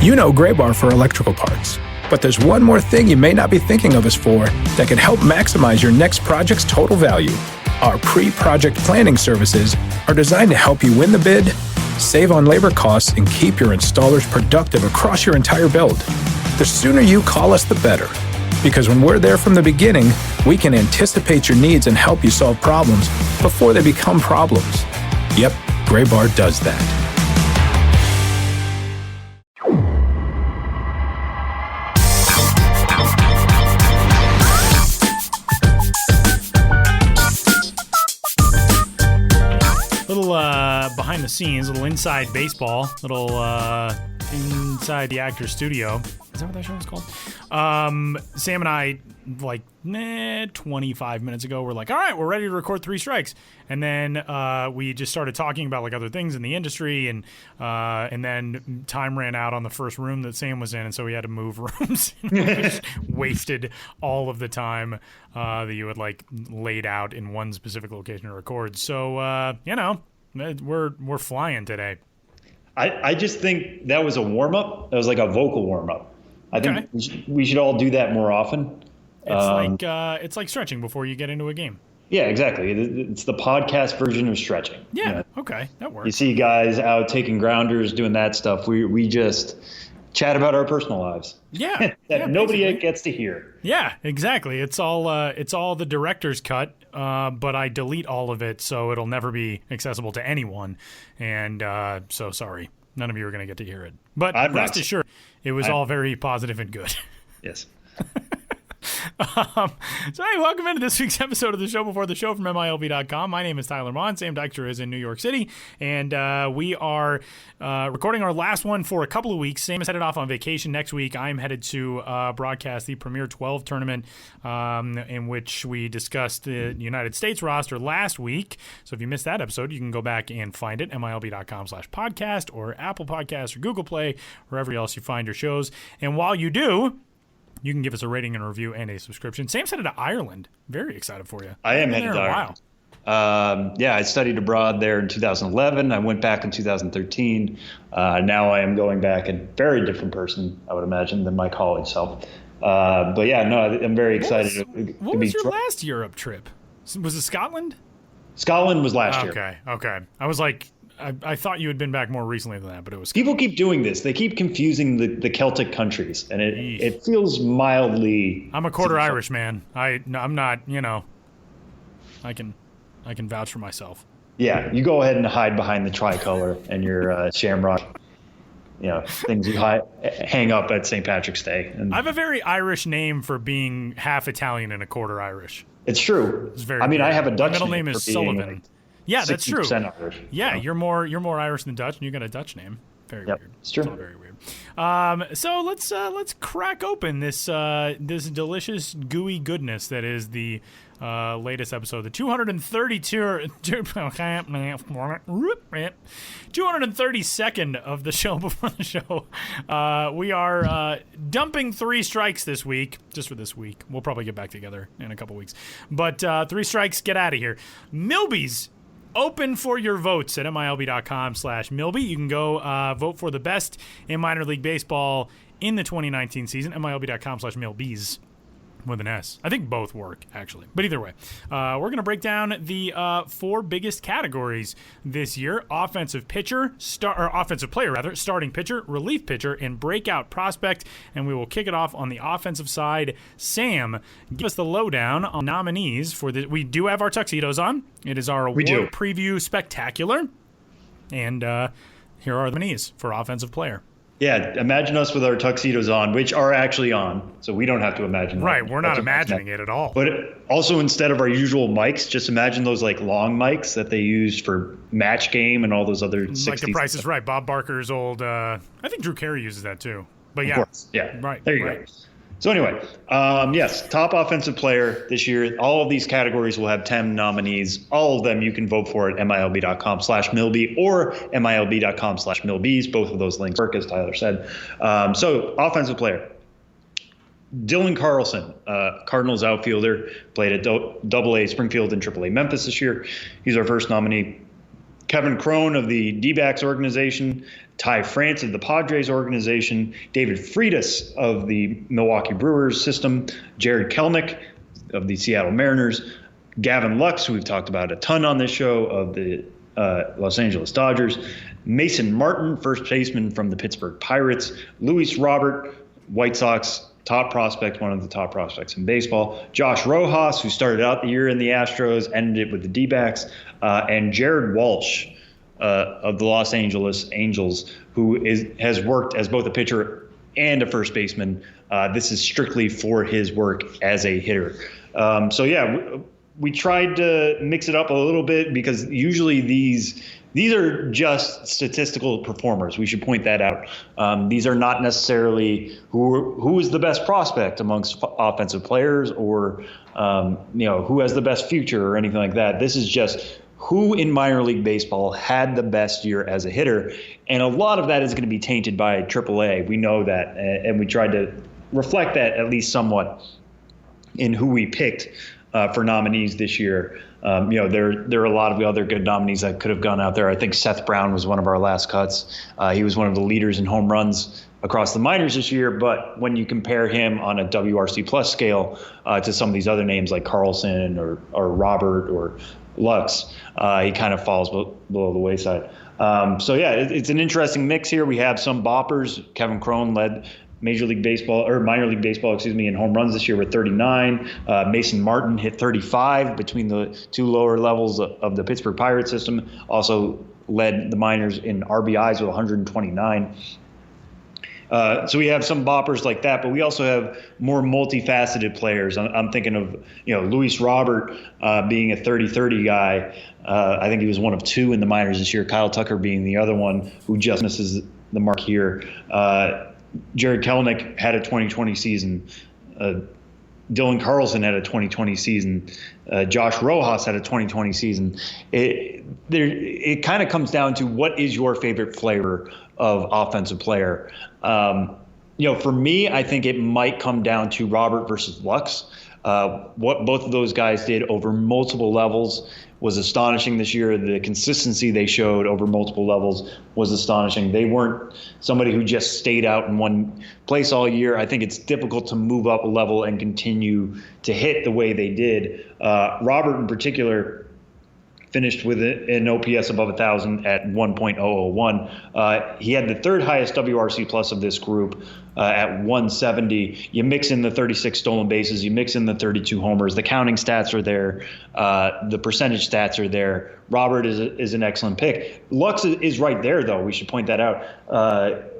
You know Gray Bar for electrical parts, but there's one more thing you may not be thinking of us for that can help maximize your next project's total value. Our pre-project planning services are designed to help you win the bid, save on labor costs, and keep your installers productive across your entire build. The sooner you call us, the better. Because when we're there from the beginning, we can anticipate your needs and help you solve problems before they become problems. Yep, Gray Bar does that. Little behind the scenes, little inside baseball, little inside the actor's studio. Is that what that show is called? Sam and I, 25 minutes ago, were like, all right, we're ready to record 3 Strikes. And then we just started talking about other things in the industry, and then time ran out on the first room that Sam was in, and so we had to move rooms. We just wasted all of the time that you had laid out in one specific location to record. So we're flying today. I just think that was a warm-up. That was like a vocal warm-up. I think we should all do that more often. It's like stretching before you get into a game. Yeah, exactly. It's the podcast version of stretching. Yeah, okay, that works. You see guys out taking grounders, doing that stuff. We just chat about our personal lives. Yeah, that nobody gets to hear. Yeah, exactly. It's all the director's cut, but I delete all of it, so it'll never be accessible to anyone. And so sorry, none of you are going to get to hear it. But rest assured, it was all very positive and good. Yes. So hey, welcome into this week's episode of the Show Before the Show from MiLB.com. My name is Tyler Mon. Sam Dykstra is in New York City, and we are recording our last one for a couple of weeks. Sam is headed off on vacation next week. I'm headed to broadcast the Premier 12 tournament, in which we discussed the United States roster last week. So if you missed that episode, you can go back and find it, MiLB.com/podcast or Apple Podcasts or Google Play, wherever else you find your shows. And while you do, you can give us a rating and a review and a subscription. Sam's headed to Ireland. Very excited for you. I am headed to Ireland. I studied abroad there in 2011. I went back in 2013. Now I am going back a very different person, I would imagine, than my college self. I'm very excited. What was your last Europe trip? Was it Scotland? Scotland was last year. Okay. I was like, I thought you had been back more recently than that, but it was... People keep doing this. They keep confusing the Celtic countries, and it feels mildly... I'm a quarter Irish, man. I'm not, I can vouch for myself. Yeah, you go ahead and hide behind the tricolor and your shamrock, things you hang up at St. Patrick's Day. And I have a very Irish name for being half Italian and a quarter Irish. It's true. It's very I have a Dutch My middle name is Sullivan. Yeah, that's true. Irish. Yeah, you're more Irish than Dutch, and you got a Dutch name. Very weird. It's true. It's all very weird. So let's crack open this delicious gooey goodness that is the latest episode, the 232nd of the Show Before the Show. We are dumping 3 strikes this week, just for this week. We'll probably get back together in a couple weeks. But 3 strikes, get out of here. MiLBY's open for your votes at MiLB.com/MiLBY. You can go vote for the best in minor league baseball in the 2019 season, MiLB.com/MiLBYs. With an S. I think both work, actually. But either way, we're going to break down the 4 biggest categories this year: offensive player, starting pitcher, relief pitcher, and breakout prospect. And we will kick it off on the offensive side. Sam, give us the lowdown on nominees for the. We do have our tuxedos on. It is our award preview spectacular. And here are the nominees for offensive player. Yeah, imagine us with our tuxedos on, which are actually on, so we don't have to imagine that. Right, we're not imagining it at all. But also, instead of our usual mics, just imagine those long mics that they used for Match Game and all those other 60s. Like The Price is Right. Bob Barker's old, I think Drew Carey uses that too. But yeah. Of course, yeah. Right. There you go. So anyway, yes, top offensive player this year. All of these categories will have 10 nominees. All of them you can vote for at MiLB.com/MiLBY or MiLB.com/MiLBYs. Both of those links work, as Tyler said. So offensive player. Dylan Carlson, Cardinals outfielder, played at Double-A Springfield and Triple-A Memphis this year. He's our first nominee. Kevin Crone of the D-backs organization, Ty France of the Padres organization, David Freitas of the Milwaukee Brewers system, Jared Kelnick of the Seattle Mariners, Gavin Lux, who we've talked about a ton on this show, of the Los Angeles Dodgers, Mason Martin, first baseman from the Pittsburgh Pirates, Luis Robert, White Sox top prospect, one of the top prospects in baseball, Josh Rojas, who started out the year in the Astros, ended it with the D-backs, and Jared Walsh of the Los Angeles Angels, who has worked as both a pitcher and a first baseman. This is strictly for his work as a hitter. We tried to mix it up a little bit because usually these are just statistical performers. We should point that out. These are not necessarily who is the best prospect amongst offensive players or who has the best future or anything like that. This is just who in minor league baseball had the best year as a hitter, and a lot of that is going to be tainted by AAA. We know that, and we tried to reflect that at least somewhat in who we picked for nominees this year. There are a lot of other good nominees that could have gone out there. I think Seth Brown was one of our last cuts. He was one of the leaders in home runs across the minors this year. But when you compare him on a WRC plus scale to some of these other names like Carlson or Robert or Lux, he kind of falls below the wayside. It's an interesting mix here. We have some boppers. Kevin Crone led minor league baseball, in home runs this year with 39. Mason Martin hit 35 between the two lower levels of the Pittsburgh Pirates system. Also led the minors in RBIs with 129. So we have some boppers like that, but we also have more multifaceted players. I'm thinking of, Luis Robert being a 30-30 guy. I think he was one of two in the minors this year. Kyle Tucker being the other one who just misses the mark here. Jared Kelnick had a 2020 season. Dylan Carlson had a 2020 season. Josh Rojas had a 2020 season. It kind of comes down to what is your favorite flavor of offensive player. For me, I think it might come down to Robert versus Lux. What both of those guys did over multiple levels was astonishing this year. The consistency they showed over multiple levels was astonishing. They weren't somebody who just stayed out in one place all year. I think it's difficult to move up a level and continue to hit the way they did. Robert in particular finished with an OPS above 1,000 at 1.001. He had the third highest WRC plus of this group at 170. You mix in the 36 stolen bases, you mix in the 32 homers. The counting stats are there. The percentage stats are there. Robert is an excellent pick. Lux is right there, though. We should point that out.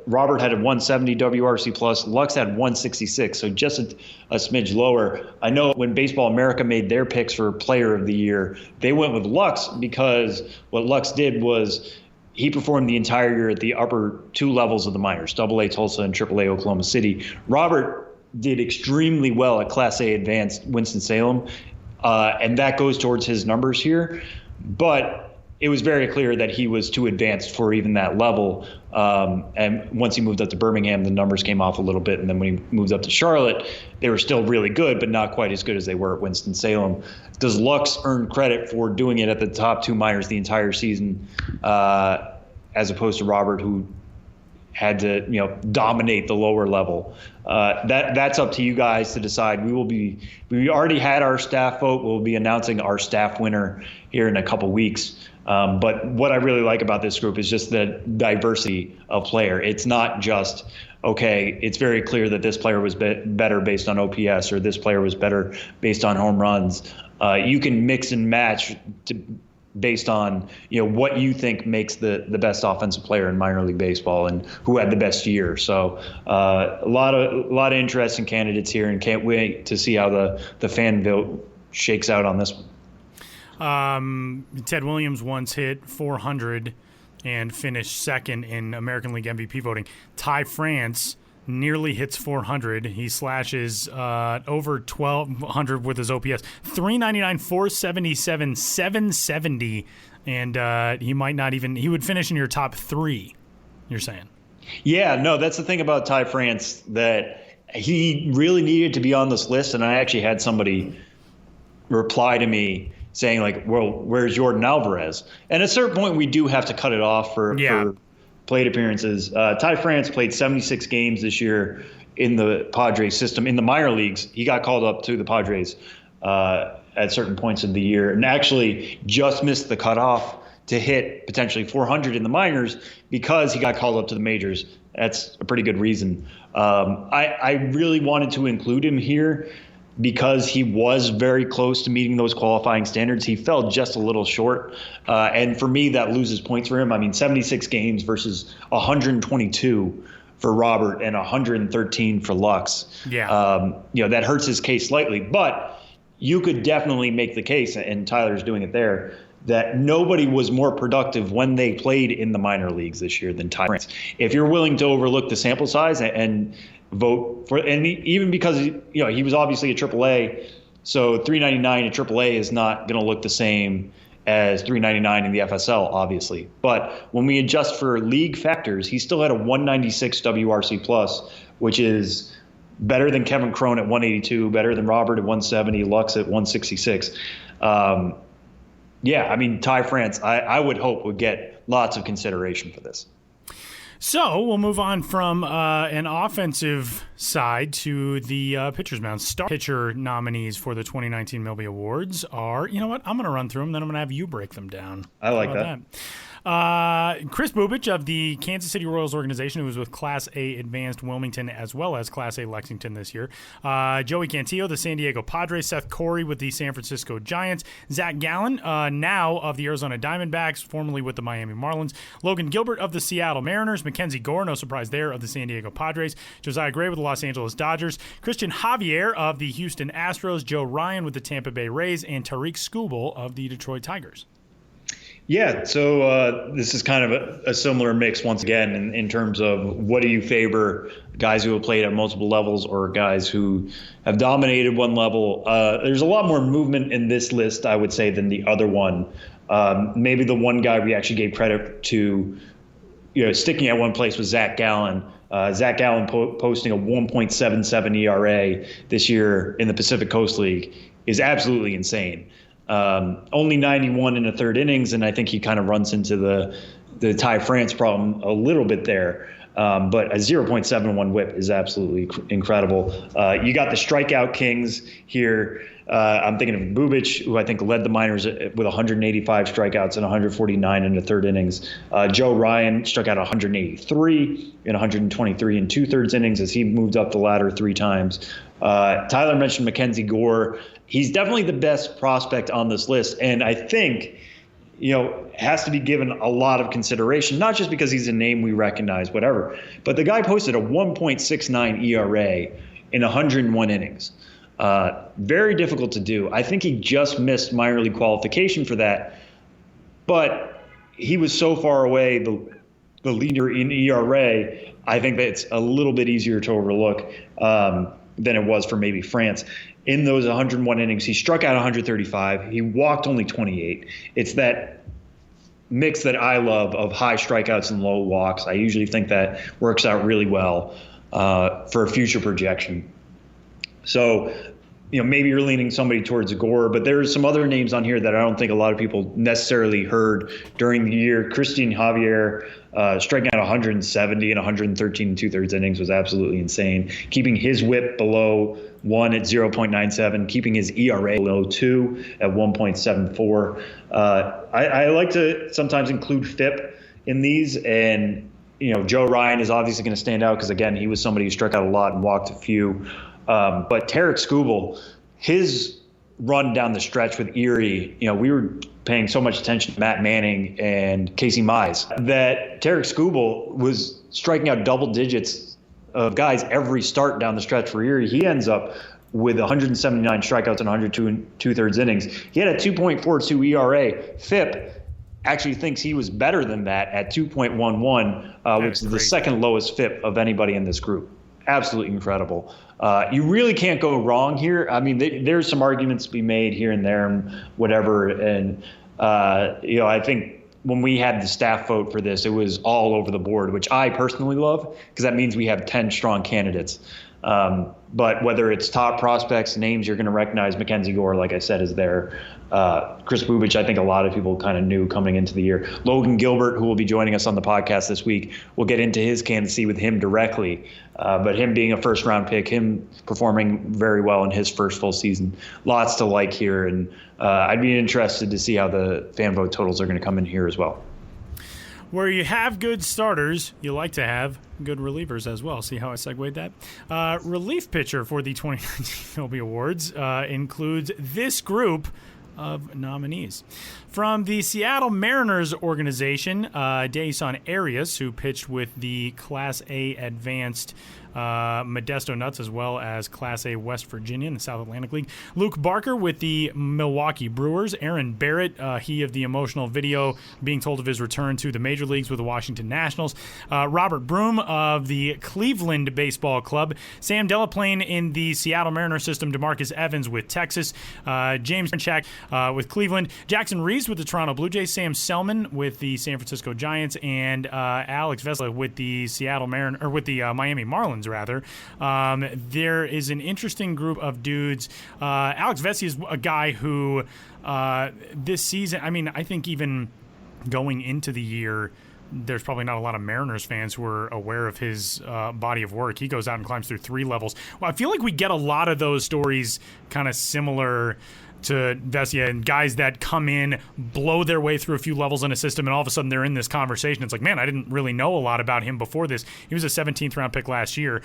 Robert had a 170 WRC plus. Lux had 166, so just a smidge lower. I know when Baseball America made their picks for Player of the Year, they went with Lux because what Lux did was he performed the entire year at the upper two levels of the minors, AA Tulsa and AAA Oklahoma City. Robert did extremely well at Class A Advanced Winston-Salem, and that goes towards his numbers here. But it was very clear that he was too advanced for even that level. And once he moved up to Birmingham, the numbers came off a little bit. And then when he moved up to Charlotte, they were still really good, but not quite as good as they were at Winston-Salem. Does Lux earn credit for doing it at the top two minors the entire season, as opposed to Robert, who had to, dominate the lower level? That's up to you guys to decide. We already had our staff vote. We'll be announcing our staff winner here in a couple weeks. But what I really like about this group is just the diversity of player. It's not just, okay, it's very clear that this player was better based on OPS or this player was better based on home runs. You can mix and match based on what you think makes the best offensive player in minor league baseball and who had the best year. So a lot of interesting candidates here, and can't wait to see how the fan vote shakes out on this one. Ted Williams once hit 400 and finished second in American League MVP voting. Ty France nearly hits 400. He slashes over 1,200 with his OPS. 399, 477, 770, and he would finish in your top three, you're saying? Yeah, no, that's the thing about Ty France, that he really needed to be on this list, and I actually had somebody reply to me saying like, well, where's Jordan Alvarez? And at a certain point, we do have to cut it off for plate appearances. Ty France played 76 games this year in the Padres system. In the minor leagues, he got called up to the Padres at certain points of the year and actually just missed the cutoff to hit potentially 400 in the minors because he got called up to the majors. That's a pretty good reason. I really wanted to include him here because he was very close to meeting those qualifying standards. He fell just a little short. And for me, that loses points for him. I mean, 76 games versus 122 for Robert and 113 for Lux. Yeah. That hurts his case slightly. But you could definitely make the case, and Tyler's doing it there, that nobody was more productive when they played in the minor leagues this year than Ty France. If you're willing to overlook the sample size and vote for, and even because he was obviously a AAA, so 399 at AAA is not going to look the same as 399 in the FSL, obviously. But when we adjust for league factors, he still had a 196 WRC plus, which is better than Kevin Cron at 182, better than Robert at 170, Lux at 166. Ty France, I would hope would get lots of consideration for this. So we'll move on from an offensive side to the pitcher's mound. Star pitcher nominees for the 2019 MiLBY Awards are, you know what, I'm going to run through them, then I'm going to have you break them down. I like that. Chris Bubich of the Kansas City Royals organization, who was with Class A Advanced Wilmington as well as Class A Lexington this year. Joey Cantillo, the San Diego Padres. Seth Corey with the San Francisco Giants. Zach Gallen, now of the Arizona Diamondbacks, formerly with the Miami Marlins. Logan Gilbert of the Seattle Mariners. Mackenzie Gore, no surprise there, of the San Diego Padres. Josiah Gray with the Los Angeles Dodgers. Christian Javier of the Houston Astros. Joe Ryan with the Tampa Bay Rays. And Tariq Skubal of the Detroit Tigers. Yeah, so this is kind of a similar mix once again in terms of what do you favor, guys who have played at multiple levels or guys who have dominated one level. There's a lot more movement in this list, I would say, than the other one. Maybe the one guy we actually gave credit to, sticking at one place was Zach Gallen. Zach Gallen posting a 1.77 ERA this year in the Pacific Coast League is absolutely insane. Only 91 in the third innings, and I think he kind of runs into the Ty France problem a little bit there. But a 0.71 whip is absolutely incredible. You got the strikeout kings here. I'm thinking of Bubich, who I think led the minors with 185 strikeouts and 149 in the third innings. Joe Ryan struck out 183 and 123 in 2/3 innings as he moved up the ladder 3 times. Tyler mentioned Mackenzie Gore. He's definitely the best prospect on this list, and I think, has to be given a lot of consideration, not just because he's a name we recognize, whatever, but the guy posted a 1.69 ERA in 101 innings. Very difficult to do. I think he just missed minor league qualification for that, but he was so far away the leader in ERA. I think that it's a little bit easier to overlook than it was for maybe France. In those 101 innings, he struck out 135. He walked only 28. It's that mix that I love of high strikeouts and low walks. I usually think that works out really well for a future projection. So, maybe you're leaning somebody towards Gore, but there's some other names on here that I don't think a lot of people necessarily heard during the year. Christian Javier striking out 170 and 113 and 2/3 innings was absolutely insane. Keeping his whip below 1 at 0.97, keeping his ERA below 2 at 1.74. I like to sometimes include FIP in these, and Joe Ryan is obviously going to stand out because, again, he was somebody who struck out a lot and walked a few. But Tariq Skubal, his run down the stretch with Erie, we were paying so much attention to Matt Manning and Casey Mize that Tariq Skubal was striking out double digits of guys every start down the stretch for Erie. He ends up with 179 strikeouts and 102 and 2/3 innings. He had a 2.42 ERA. FIP actually thinks he was better than that at 2.11, which is the second lowest FIP of anybody in this group. Absolutely incredible. You really can't go wrong here. I mean, there's some arguments to be made here and there and whatever. And, I think when we had the staff vote for this, it was all over the board, which I personally love because that means we have 10 strong candidates. But whether it's top prospects, names you're going to recognize, Mackenzie Gore, like I said, is there. Chris Bubich, I think a lot of people kind of knew coming into the year. Logan Gilbert, who will be joining us on the podcast this week, we'll get into his candidacy with him directly. But him being a first-round pick, him performing very well in his first full season, lots to like here. And I'd be interested to see how the fan vote totals are going to come in here as well. Where you have good starters, you like to have good relievers as well. See how I segued that? Relief pitcher for the 2019 MiLBY Awards includes this group of nominees. From the Seattle Mariners organization, Daison Arias, who pitched with the Class A Advanced Modesto Nuts, as well as Class A West Virginia in the South Atlantic League. Luke Barker with the Milwaukee Brewers. Aaron Barrett, he of the emotional video being told of his return to the major leagues with the Washington Nationals. Robert Broom of the Cleveland Baseball Club. Sam Delaplane in the Seattle Mariners system. DeMarcus Evans with Texas. James Karinchak with Cleveland. Jackson Reese with the Toronto Blue Jays. Sam Selman with the San Francisco Giants. And Alex Vesla with the Miami Marlins. Rather, there is an interesting group of dudes. Alex Vesey is a guy who this season, I think even going into the year, there's probably not a lot of Mariners fans who are aware of his body of work. He goes out and climbs through 3 levels. Well, I feel like we get a lot of those stories kind of similar to Vesia, and guys that come in, blow their way through a few levels in a system, and all of a sudden they're in this conversation. It's like, man, I didn't really know a lot about him before this. He was a 17th round pick last year.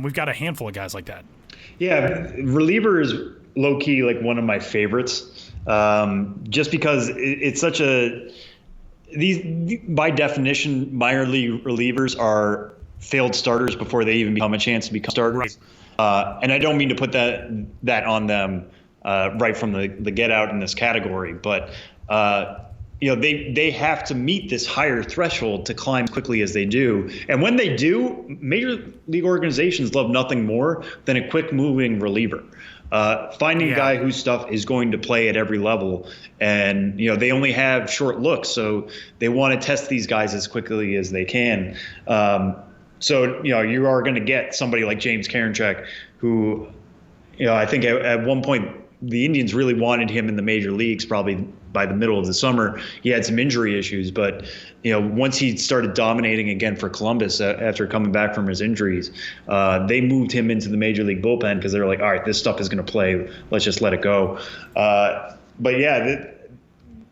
We've got a handful of guys like that. Yeah, reliever is low-key like one of my favorites, just because it's such these by definition, minor league relievers are failed starters before they even become a chance to become starters. Right. And I don't mean to put that on them right from the get out in this category, but they have to meet this higher threshold to climb quickly as they do. And when they do, major league organizations love nothing more than a quick moving reliever. Finding a guy whose stuff is going to play at every level, and they only have short looks, so they want to test these guys as quickly as they can. So you are going to get somebody like James Karinchak, who I think at one point the Indians really wanted him in the major leagues. Probably by the middle of the summer, he had some injury issues, but once he started dominating again for Columbus after coming back from his injuries, they moved him into the major league bullpen because they were like, all right, this stuff is going to play. Let's just let it go. But yeah,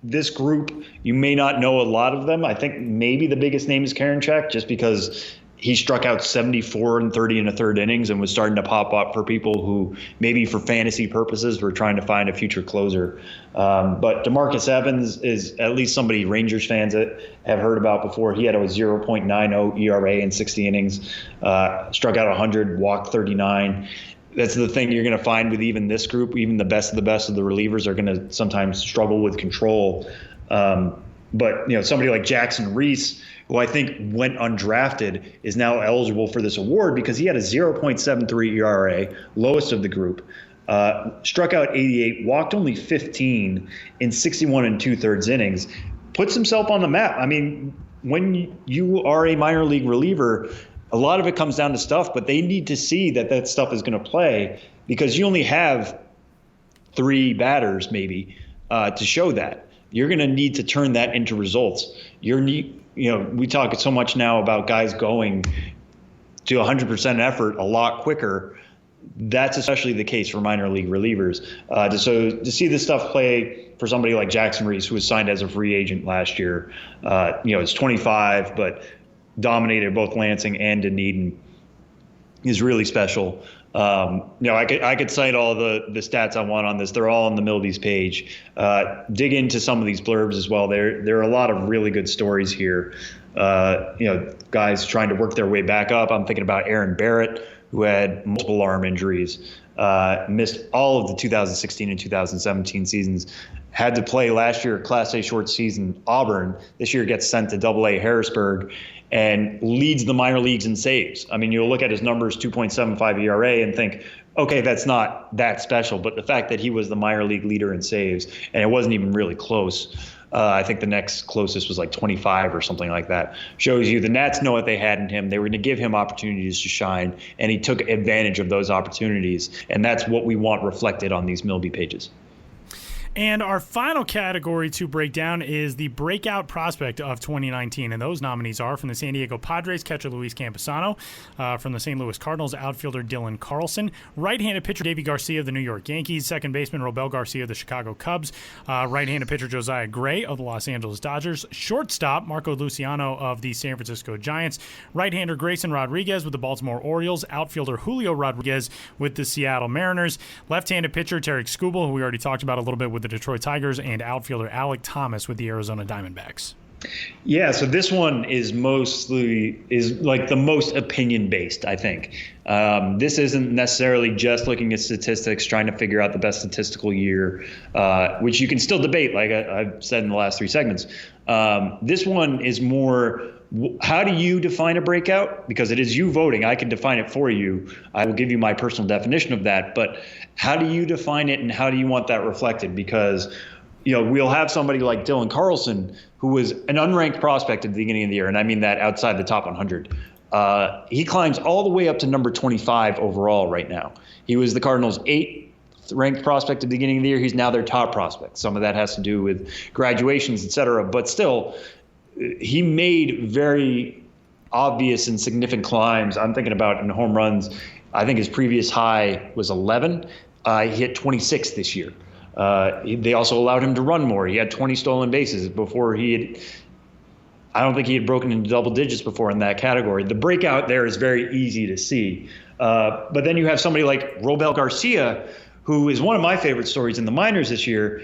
this group, you may not know a lot of them. I think maybe the biggest name is Karinchak, just because he struck out 74 and 30 in the third innings and was starting to pop up for people who maybe for fantasy purposes were trying to find a future closer. But DeMarcus Evans is at least somebody Rangers fans have heard about before. He had a 0.90 ERA in 60 innings, struck out 100, walked 39. That's the thing you're going to find with even this group. Even the best of the relievers are going to sometimes struggle with control. But somebody like Jackson Reese, who I think went undrafted, is now eligible for this award because he had a 0.73 ERA, lowest of the group, struck out 88, walked only 15 in 61 and 2/3 innings, puts himself on the map. I mean, when you are a minor league reliever, a lot of it comes down to stuff, but they need to see that stuff is going to play because you only have 3 batters maybe to show that. You're going to need to turn that into results. We talk so much now about guys going to 100% effort a lot quicker. That's especially the case for minor league relievers. So to see this stuff play for somebody like Jackson Reese, who was signed as a free agent last year, is 25, but dominated both Lansing and Dunedin, is really special. I could cite all the stats I want on this. They're all on the MiLBY's page. Dig into some of these blurbs as well. There are a lot of really good stories here. Guys trying to work their way back up. I'm thinking about Aaron Barrett, who had multiple arm injuries, missed all of the 2016 and 2017 seasons, had to play last year Class A short season Auburn. This year gets sent to Double-A Harrisburg and leads the minor leagues in saves. I mean, you'll look at his numbers, 2.75 ERA, and think, okay, that's not that special. But the fact that he was the minor league leader in saves, and it wasn't even really close, I think the next closest was like 25 or something like that. Shows you the Nats know what they had in him. They were going to give him opportunities to shine, and he took advantage of those opportunities. And that's what we want reflected on these MiLBY pages. And our final category to break down is the breakout prospect of 2019. And those nominees are from the San Diego Padres, catcher Luis Campusano, from the St. Louis Cardinals, outfielder Dylan Carlson, right-handed pitcher Davy Garcia of the New York Yankees, second baseman Robel Garcia of the Chicago Cubs, right-handed pitcher Josiah Gray of the Los Angeles Dodgers, shortstop Marco Luciano of the San Francisco Giants, right-hander Grayson Rodriguez with the Baltimore Orioles, outfielder Julio Rodriguez with the Seattle Mariners, left-handed pitcher Tarek Skubal, who we already talked about a little bit with the Detroit Tigers, and outfielder Alek Thomas with the Arizona Diamondbacks. Yeah, so this one is like the most opinion based, I think. This isn't necessarily just looking at statistics, trying to figure out the best statistical year, which you can still debate, like I've said in the last 3 segments. This one is more, how do you define a breakout? Because it is you voting. I can define it for you. I will give you my personal definition of that. But how do you define it, and how do you want that reflected? Because we'll have somebody like Dylan Carlson, who was an unranked prospect at the beginning of the year, and I mean that outside the top 100. He climbs all the way up to number 25 overall right now. He was the Cardinals' 8th ranked prospect at the beginning of the year. He's now their top prospect. Some of that has to do with graduations, et cetera. But still, he made very obvious and significant climbs. I'm thinking about in home runs. I think his previous high was 11. He hit 26 this year. They also allowed him to run more. He had 20 stolen bases before I don't think he had broken into double digits before in that category. The breakout there is very easy to see. But then you have somebody like Robel Garcia, who is one of my favorite stories in the minors this year.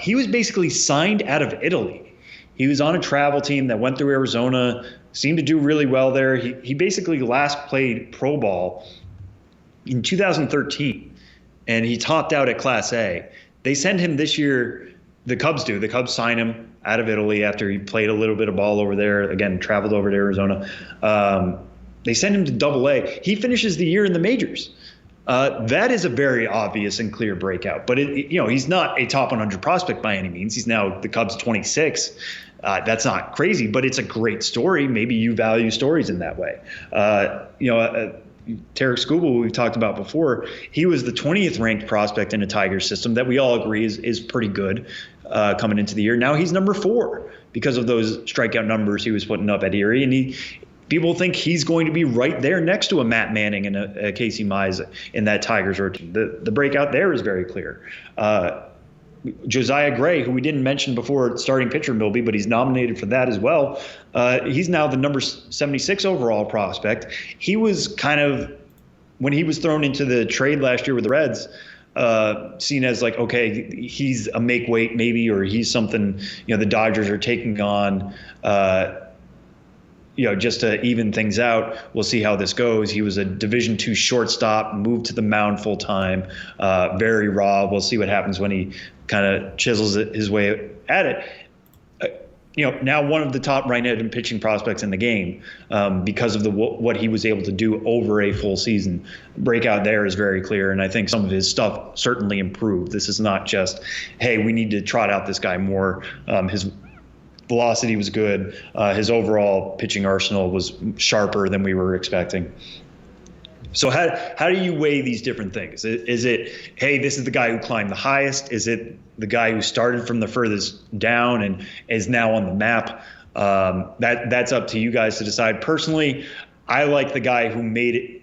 He was basically signed out of Italy. He was on a travel team that went through Arizona, seemed to do really well there. He basically last played pro ball in 2013, and he topped out at Class A. They send him this year, the Cubs do. The Cubs sign him out of Italy after he played a little bit of ball over there, again, traveled over to Arizona. They send him to Double A. He finishes the year in the majors. That is a very obvious and clear breakout. But, he's not a top 100 prospect by any means. He's now the Cubs' 26. That's not crazy, but it's a great story. Maybe you value stories in that way. Tarek Skubal, we've talked about before, he was the 20th ranked prospect in a Tigers system that we all agree is pretty good coming into the year. Now he's number 4 because of those strikeout numbers he was putting up at Erie. And people think he's going to be right there next to a Matt Manning and a Casey Mize in that Tigers rotation. The breakout there is very clear. Josiah Gray, who we didn't mention before, starting pitcher MiLBY, but he's nominated for that as well. He's now the number 76 overall prospect. He was kind of, when he was thrown into the trade last year with the Reds, seen as like, okay, he's a make weight maybe, or he's something, the Dodgers are taking on, just to even things out. We'll see how this goes. He was a Division II shortstop, moved to the mound full time, very raw. We'll see what happens when he kind of chisels his way at it. Now one of the top right-handed pitching prospects in the game because of what he was able to do over a full season. Breakout there is very clear, and I think some of his stuff certainly improved. This is not just, hey, we need to trot out this guy more. His velocity was good. His overall pitching arsenal was sharper than we were expecting. So how do you weigh these different things? Is it, hey, this is the guy who climbed the highest? Is it the guy who started from the furthest down and is now on the map? That's up to you guys to decide. Personally, I like the guy who made it,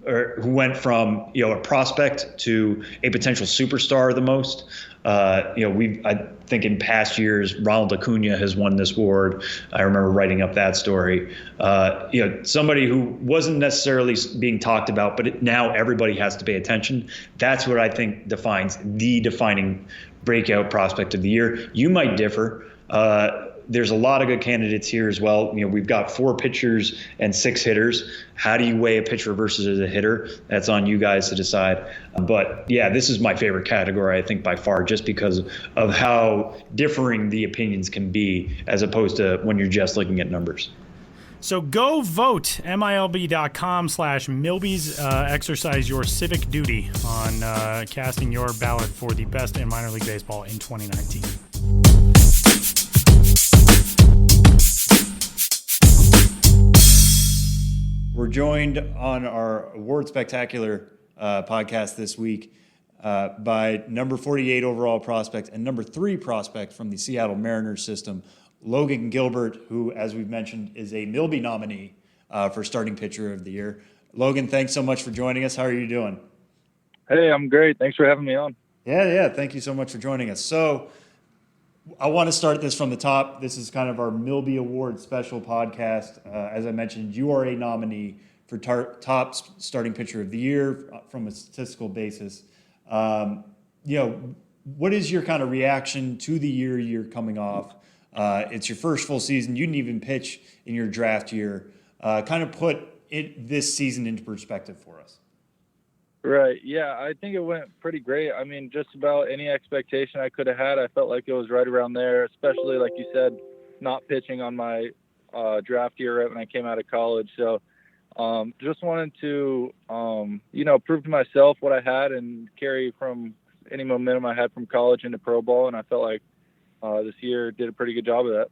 or who went from a prospect to a potential superstar the most. I think in past years, Ronald Acuna has won this award. I remember writing up that story. Somebody who wasn't necessarily being talked about, but now everybody has to pay attention. That's what I think defines the defining breakout prospect of the year. You might differ. There's a lot of good candidates here as well. We've got 4 pitchers and 6 hitters. How do you weigh a pitcher versus a hitter? That's on you guys to decide. But yeah, this is my favorite category, I think, by far, just because of how differing the opinions can be as opposed to when you're just looking at numbers. So go vote, MiLB.com/MiLBYs. Exercise your civic duty on casting your ballot for the best in minor league baseball in 2019. We're joined on our Award Spectacular podcast this week by number 48 overall prospect and number 3 prospect from the Seattle Mariners system, Logan Gilbert, who, as we've mentioned, is a MiLBY nominee for starting pitcher of the year. Logan, thanks so much for joining us. How are you doing? Hey, I'm great. Thanks for having me on. Yeah. Thank you so much for joining us. So I want to start this from the top. This is kind of our MiLBY Award special podcast. As I mentioned, you are a nominee for top starting pitcher of the year from a statistical basis. What is your kind of reaction to the year you're coming off? It's your first full season. You didn't even pitch in your draft year. Kind of put this season into perspective for us. Right. Yeah, I think it went pretty great. I mean, just about any expectation I could have had, I felt like it was right around there, especially, like you said, not pitching on my draft year right when I came out of college. So just wanted to, prove to myself what I had and carry from any momentum I had from college into pro ball. And I felt like this year did a pretty good job of that.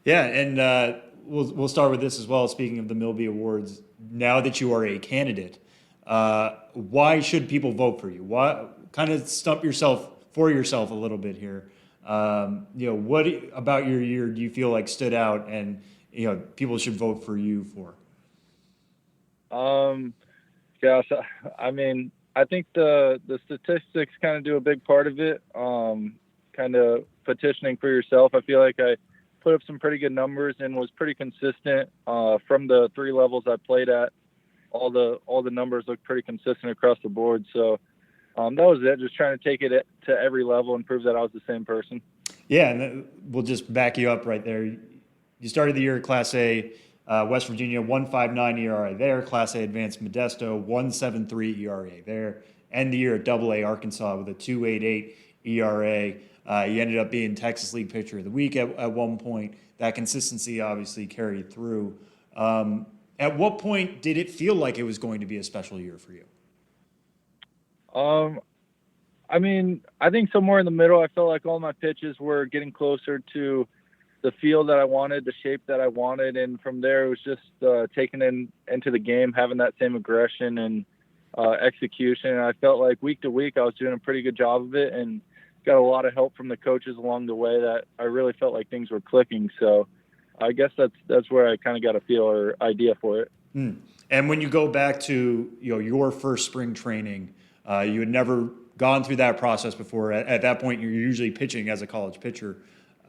Yeah, and we'll start with this as well. Speaking of the MiLBY Awards, now that you are a candidate, why should people vote for you? Why kind of stump yourself a little bit here? What about your year do you feel like stood out and people should vote for you for? Gosh, I mean, I think the statistics kind of do a big part of it. Kind of petitioning for yourself. I feel like I put up some pretty good numbers and was pretty consistent from the 3 levels I played at. All the numbers look pretty consistent across the board. So that was it. Just trying to take it to every level and prove that I was the same person. Yeah, and we'll just back you up right there. You started the year at Class A, West Virginia, 1.59 ERA there. Class A Advanced Modesto, 1.73 ERA there. End the year at Double A Arkansas with a 2.88 ERA. You ended up being Texas League Pitcher of the Week at one point. That consistency obviously carried through. At what point did it feel like it was going to be a special year for you? I mean, I think somewhere in the middle, I felt like all my pitches were getting closer to the feel that I wanted, the shape that I wanted. And from there, it was just taking into the game, having that same aggression and execution. And I felt like week to week, I was doing a pretty good job of it and got a lot of help from the coaches along the way that I really felt like things were clicking. So I guess that's where I kind of got a feel or idea for it. And when you go back to your first spring training, you had never gone through that process before. At that point, you're usually pitching as a college pitcher.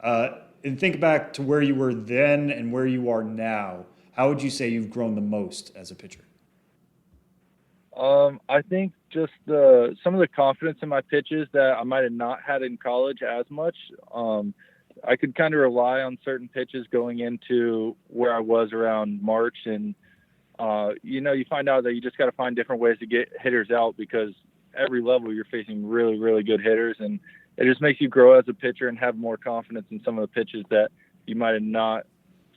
And think back to where you were then and where you are now. How would you say you've grown the most as a pitcher? I think just some of the confidence in my pitches that I might have not had in college as much. I could kind of rely on certain pitches going into where I was around March. And, you find out that you just got to find different ways to get hitters out because every level you're facing really, really good hitters. And it just makes you grow as a pitcher and have more confidence in some of the pitches that you might have not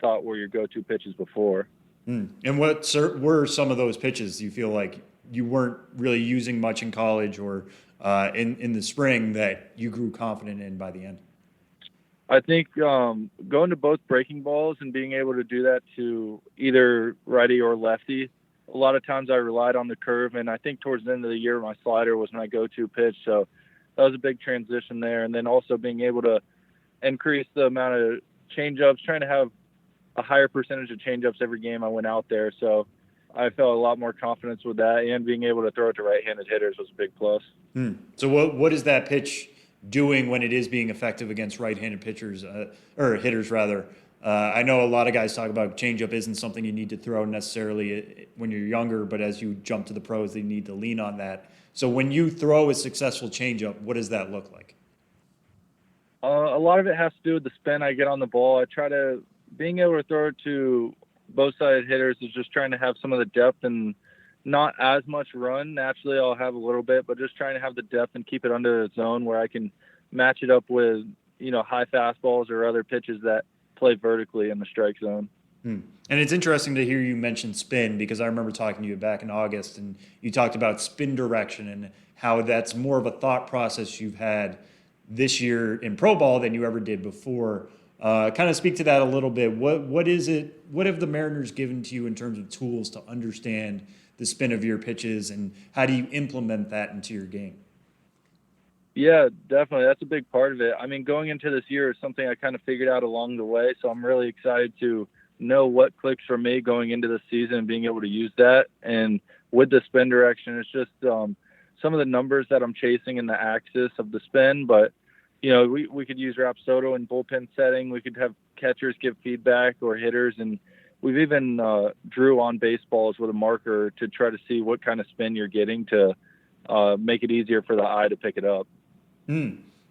thought were your go-to pitches before. And what were some of those pitches you feel like you weren't really using much in college or in the spring that you grew confident in by the end? I think going to both breaking balls and being able to do that to either righty or lefty. A lot of times I relied on the curve, and I think towards the end of the year my slider was my go-to pitch. So that was a big transition there. And then also being able to increase the amount of change-ups, trying to have a higher percentage of change-ups every game I went out there. So I felt a lot more confidence with that, and being able to throw it to right-handed hitters was a big plus. So what is that pitch doing when it is being effective against right-handed pitchers or hitters rather? I know a lot of guys talk about changeup isn't something you need to throw necessarily when you're younger, but as you jump to the pros, they need to lean on that. So when you throw a successful changeup, what does that look like? A lot of it has to do with the spin I get on the ball. Being able to throw it to both-sided hitters is just trying to have some of the depth and not as much run. Naturally, I'll have a little bit, but just trying to have the depth and keep it under the zone where I can match it up with, high fastballs or other pitches that play vertically in the strike zone. And it's interesting to hear you mention spin because I remember talking to you back in August and you talked about spin direction and how that's more of a thought process you've had this year in pro ball than you ever did before. Kind of speak to that a little bit. What is it? What have the Mariners given to you in terms of tools to understand the spin of your pitches, and how do you implement that into your game? Yeah, definitely. That's a big part of it. I mean, going into this year is something I kind of figured out along the way. So I'm really excited to know what clicks for me going into the season and being able to use that. And with the spin direction, it's just some of the numbers that I'm chasing in the axis of the spin. But, we could use Rapsodo in bullpen setting. We could have catchers give feedback or hitters. And we've even drew on baseballs with a marker to try to see what kind of spin you're getting to make it easier for the eye to pick it up.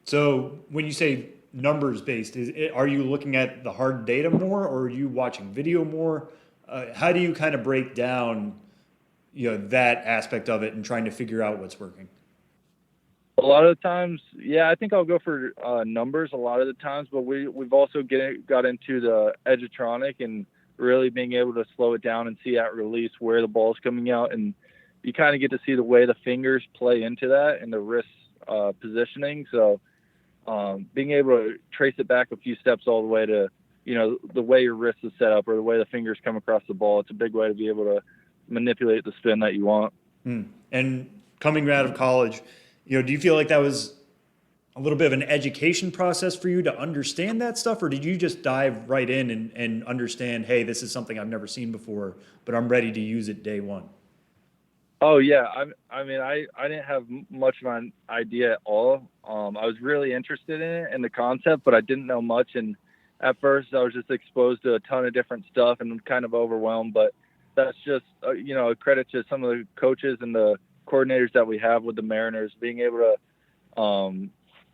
So when you say numbers based, are you looking at the hard data more, or are you watching video more? How do you kind of break down, that aspect of it and trying to figure out what's working? A lot of the times, yeah, I think I'll go for numbers a lot of the times, but we've also got into the Edgertronic and really being able to slow it down and see at release where the ball's coming out, and you kind of get to see the way the fingers play into that and the wrist positioning. So being able to trace it back a few steps all the way to, the way your wrist is set up or the way the fingers come across the ball, it's a big way to be able to manipulate the spin that you want. And coming out of college, do you feel like that was a little bit of an education process for you to understand that stuff, or did you just dive right in and understand, hey, this is something I've never seen before, but I'm ready to use it day one? Oh yeah, I mean, I didn't have much of an idea at all. I was really interested in it and the concept, but I didn't know much. And at first, I was just exposed to a ton of different stuff and kind of overwhelmed. But that's just a credit to some of the coaches and the coordinators that we have with the Mariners, being able to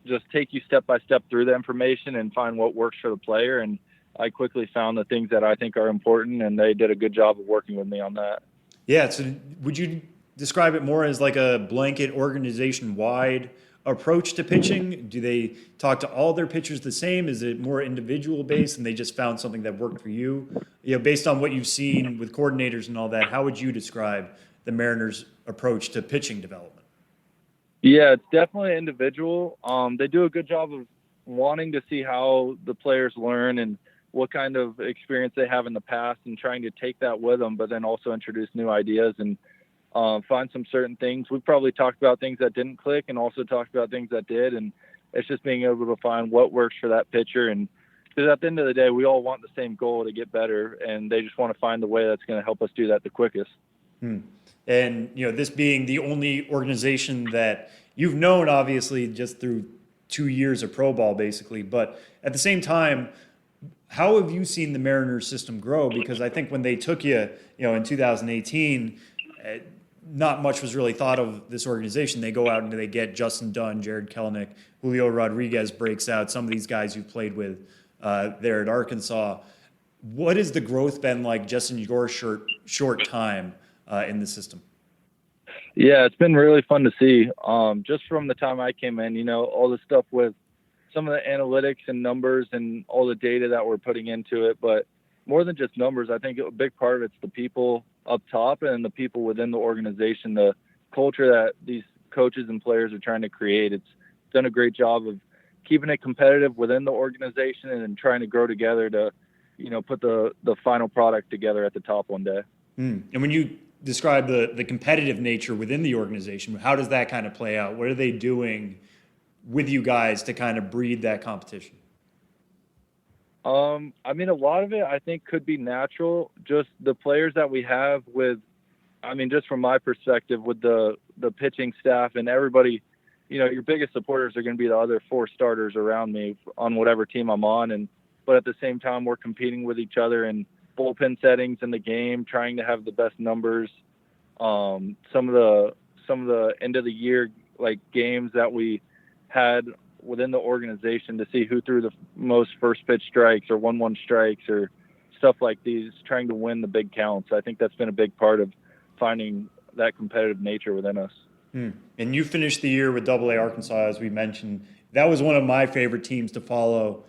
just take you step by step through the information and find what works for the player. And I quickly found the things that I think are important, and they did a good job of working with me on that. Yeah. So would you describe it more as like a blanket organization-wide approach to pitching? Do they talk to all their pitchers the same? Is it more individual based and they just found something that worked for you? Based on what you've seen with coordinators and all that, how would you describe the Mariners' approach to pitching development? Yeah, it's definitely individual. They do a good job of wanting to see how the players learn and what kind of experience they have in the past and trying to take that with them, but then also introduce new ideas and find some certain things. We've probably talked about things that didn't click and also talked about things that did. And it's just being able to find what works for that pitcher. And because at the end of the day, we all want the same goal to get better, and they just want to find the way that's going to help us do that the quickest. And, this being the only organization that you've known, obviously, just through 2 years of pro ball, basically. But at the same time, how have you seen the Mariners system grow? Because I think when they took you, in 2018, not much was really thought of this organization. They go out and they get Justin Dunn, Jared Kelenic, Julio Rodriguez breaks out, some of these guys you've played with there at Arkansas. What has the growth been like just in your short time in the system? Yeah, it's been really fun to see. Just from the time I came in, all the stuff with some of the analytics and numbers and all the data that we're putting into it. But more than just numbers, I think a big part of it's the people up top and the people within the organization, the culture that these coaches and players are trying to create. It's done a great job of keeping it competitive within the organization and trying to grow together to, put the final product together at the top one day. And when you describe the competitive nature within the organization, how does that kind of play out? What are they doing with you guys to kind of breed that competition? I mean, a lot of it I think could be natural. Just the players that we have just from my perspective with the pitching staff and everybody, your biggest supporters are going to be the other 4 starters around me on whatever team I'm on. But at the same time, we're competing with each other in bullpen settings in the game, trying to have the best numbers. Some of the end of the year, games that we had within the organization to see who threw the most first pitch strikes or 1-1 strikes or stuff like these, trying to win the big counts. I think that's been a big part of finding that competitive nature within us. And you finished the year with AA Arkansas, as we mentioned. That was one of my favorite teams to follow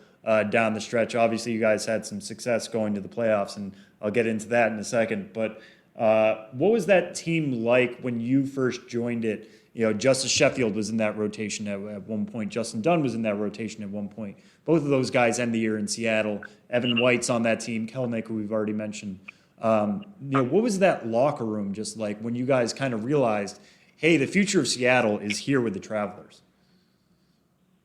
down the stretch. Obviously, you guys had some success going to the playoffs, and I'll get into that in a second. But What was that team like when you first joined it? Justice Sheffield was in that rotation at one point. Justin Dunn was in that rotation at one point. Both of those guys end the year in Seattle. Evan White's on that team. Kelnick, who we've already mentioned. What was that locker room just like when you guys kind of realized, hey, the future of Seattle is here with the Travelers?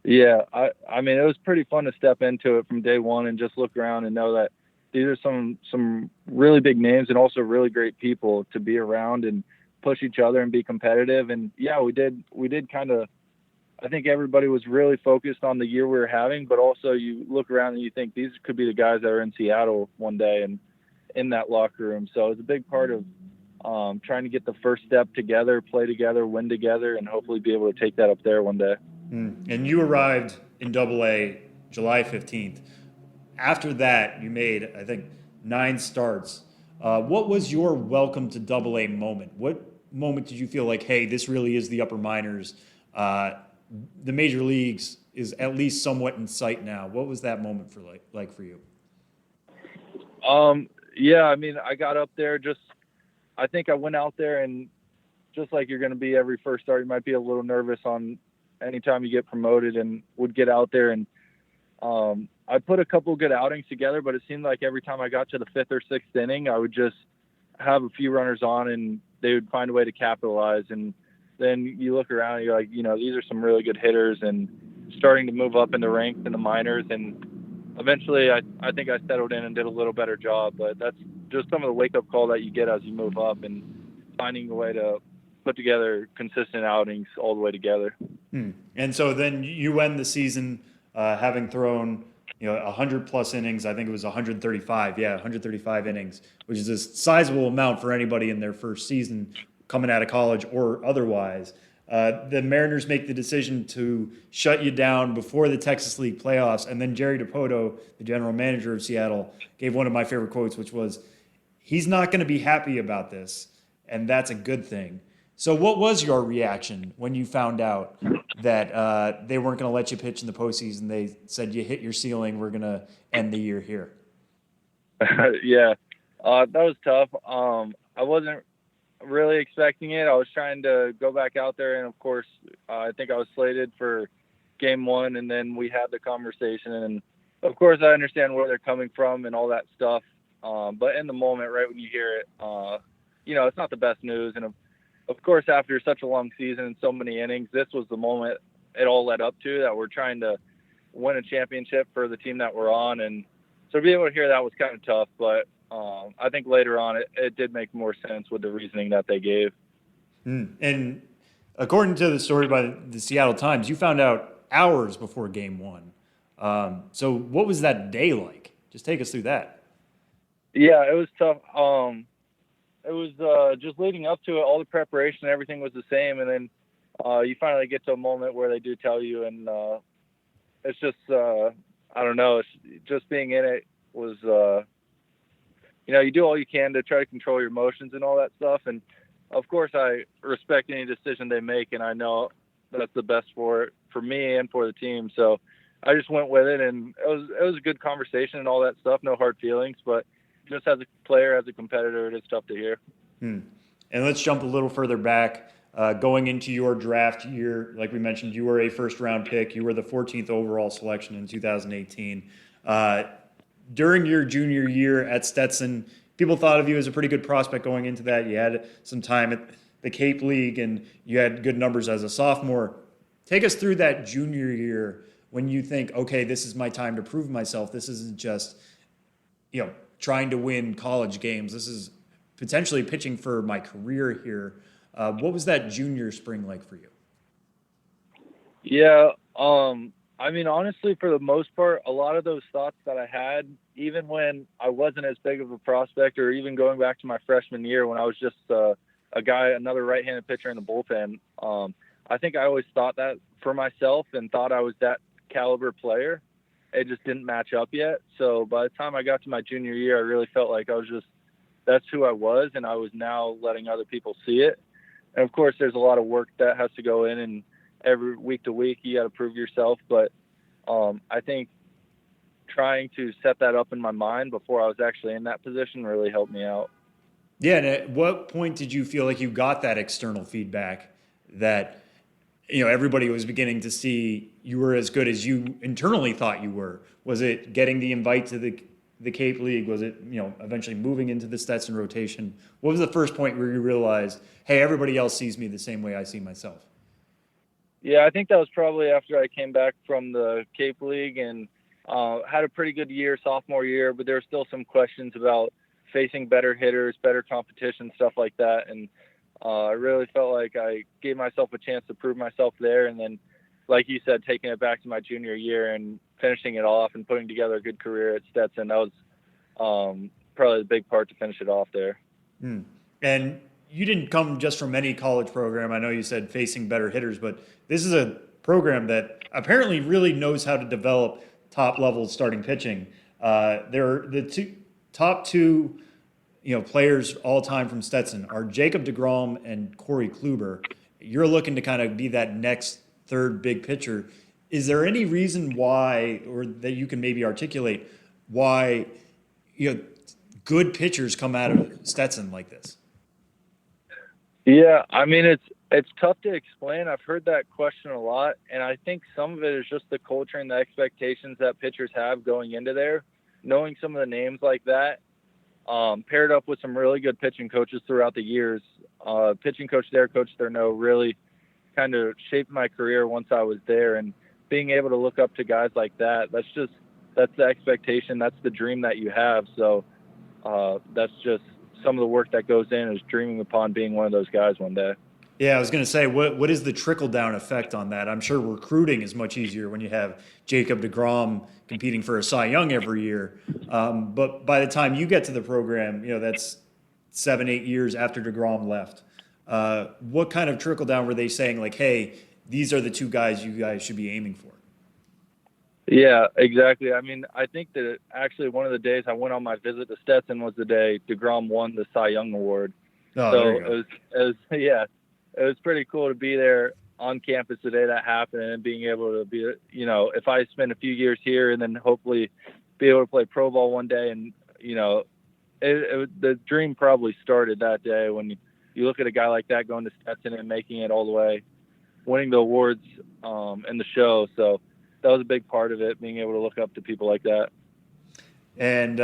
Yeah, I mean, it was pretty fun to step into it from day one and just look around and know that these are some really big names and also really great people to be around and push each other and be competitive. And yeah, we did kind of, I think everybody was really focused on the year we were having, but also you look around and you think these could be the guys that are in Seattle one day and in that locker room. So it's a big part of trying to get the first step together, play together, win together, and hopefully be able to take that up there one day. And you arrived in AA July 15th. After that, you made, I think, 9 starts. What was your welcome to AA moment? What moment did you feel like, hey, this really is the upper minors? The major leagues is at least somewhat in sight now. What was that moment like for you? Yeah, I mean, I got up there I think I went out there and just like you're going to be every first start, you might be a little nervous on anytime you get promoted, and would get out there and I put a couple good outings together, but it seemed like every time I got to the 5th or 6th inning, I would just have a few runners on and they would find a way to capitalize. And then you look around and you're like, these are some really good hitters and starting to move up in the ranks in the minors. And eventually I think I settled in and did a little better job, but that's just some of the wake-up call that you get as you move up and finding a way to put together consistent outings all the way together. And so then you end the season having thrown 100 plus innings. I think it was 135. Yeah, 135 innings, which is a sizable amount for anybody in their first season coming out of college or otherwise. The Mariners make the decision to shut you down before the Texas League playoffs. And then Jerry DiPoto, the general manager of Seattle, gave one of my favorite quotes, which was, he's not going to be happy about this, and that's a good thing. So what was your reaction when you found out that they weren't going to let you pitch in the postseason? They said, you hit your ceiling, we're going to end the year here. Yeah, that was tough. I wasn't really expecting it. I was trying to go back out there, and of course, I think I was slated for game 1, and then we had the conversation, and of course, I understand where they're coming from and all that stuff. But in the moment, right when you hear it, it's not the best news. And of course, after such a long season and so many innings, this was the moment it all led up to, that we're trying to win a championship for the team that we're on. And so to be able to hear that was kind of tough, but I think later on it did make more sense with the reasoning that they gave. And according to the story by the Seattle Times, you found out hours before game 1. So what was that day like? Just take us through that. Yeah, it was tough. It was just leading up to it, all the preparation, everything was the same. And then you finally get to a moment where they do tell you, and it's just, I don't know, it's just being in it was, you do all you can to try to control your emotions and all that stuff. And of course I respect any decision they make, and I know that's the best for me and for the team. So I just went with it, and it was a good conversation and all that stuff. No hard feelings, but just as a player, as a competitor, it is tough to hear. And let's jump a little further back. Going into your draft year, like we mentioned, you were a first-round pick. You were the 14th overall selection in 2018. During your junior year at Stetson, people thought of you as a pretty good prospect going into that. You had some time at the Cape League, and you had good numbers as a sophomore. Take us through that junior year when you think, okay, this is my time to prove myself. This isn't just, trying to win college games. This is potentially pitching for my career here. What was that junior spring like for you? Yeah, I mean, honestly, for the most part, a lot of those thoughts that I had, even when I wasn't as big of a prospect, or even going back to my freshman year when I was just a guy, another right-handed pitcher in the bullpen, I think I always thought that for myself and thought I was that caliber player. It just didn't match up yet. So by the time I got to my junior year, I really felt like that's who I was, and I was now letting other people see it. And of course, there's a lot of work that has to go in, and every week to week, you got to prove yourself. But I think trying to set that up in my mind before I was actually in that position really helped me out. Yeah, and at what point did you feel like you got that external feedback that everybody was beginning to see you were as good as you internally thought you were? Was it getting the invite to the Cape League? Was it eventually moving into the Stetson rotation? What was the first point where you realized, hey, everybody else sees me the same way I see myself? Yeah, I think that was probably after I came back from the Cape League and had a pretty good year, sophomore year, but there were still some questions about facing better hitters, better competition, stuff like that. And I really felt like I gave myself a chance to prove myself there. And then, like you said, taking it back to my junior year and finishing it off and putting together a good career at Stetson, that was probably the big part to finish it off there. And you didn't come just from any college program. I know you said facing better hitters, but this is a program that apparently really knows how to develop top-level starting pitching. They're the top two players all time from Stetson are Jacob deGrom and Corey Kluber. You're looking to kind of be that next third big pitcher. Is there any reason why, or that you can maybe articulate why, good pitchers come out of Stetson like this? Yeah, I mean, it's tough to explain. I've heard that question a lot, and I think some of it is just the culture and the expectations that pitchers have going into there. Knowing some of the names like that, paired up with some really good pitching coaches throughout the years. Pitching coach there, Coach Thurneau, really kind of shaped my career once I was there. And being able to look up to guys like that, that's the expectation. That's the dream that you have. So that's just some of the work that goes in, is dreaming upon being one of those guys one day. Yeah, I was going to say, what is the trickle-down effect on that? I'm sure recruiting is much easier when you have Jacob deGrom competing for a Cy Young every year. But by the time you get to the program, that's 7-8 years after deGrom left. What kind of trickle-down were they saying, like, hey, these are the two guys you guys should be aiming for? Yeah, exactly. I mean, I think that actually one of the days I went on my visit to Stetson was the day deGrom won the Cy Young Award. Oh, so there you go. It was pretty cool to be there on campus the day that happened, and being able to be, if I spend a few years here and then hopefully be able to play pro ball one day. And, the dream probably started that day when you look at a guy like that going to Stetson and making it all the way, winning the awards in the show. So that was a big part of it, being able to look up to people like that. And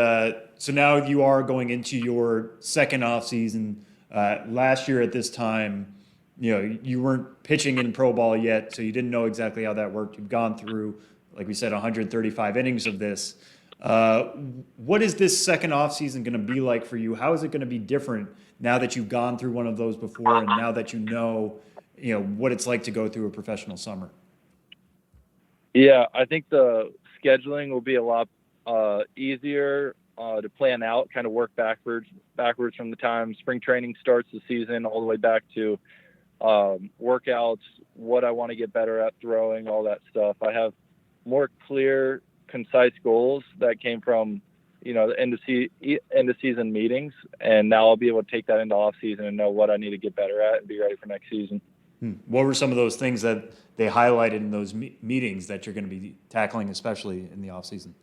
so now you are going into your second off season. Last year at this time, you weren't pitching in pro ball yet, so you didn't know exactly how that worked. You've gone through, like we said, 135 innings of this. What is this second off season going to be like for you? How is it going to be different now that you've gone through one of those before, and now that you know what it's like to go through a professional summer? Yeah, I think the scheduling will be a lot easier to plan out, kind of work backwards from the time spring training starts the season all the way back to workouts, what I want to get better at throwing, all that stuff. I have more clear, concise goals that came from, the end of season meetings, and now I'll be able to take that into off season and know what I need to get better at and be ready for next season. What were some of those things that they highlighted in those meetings that you're going to be tackling, especially in the off season?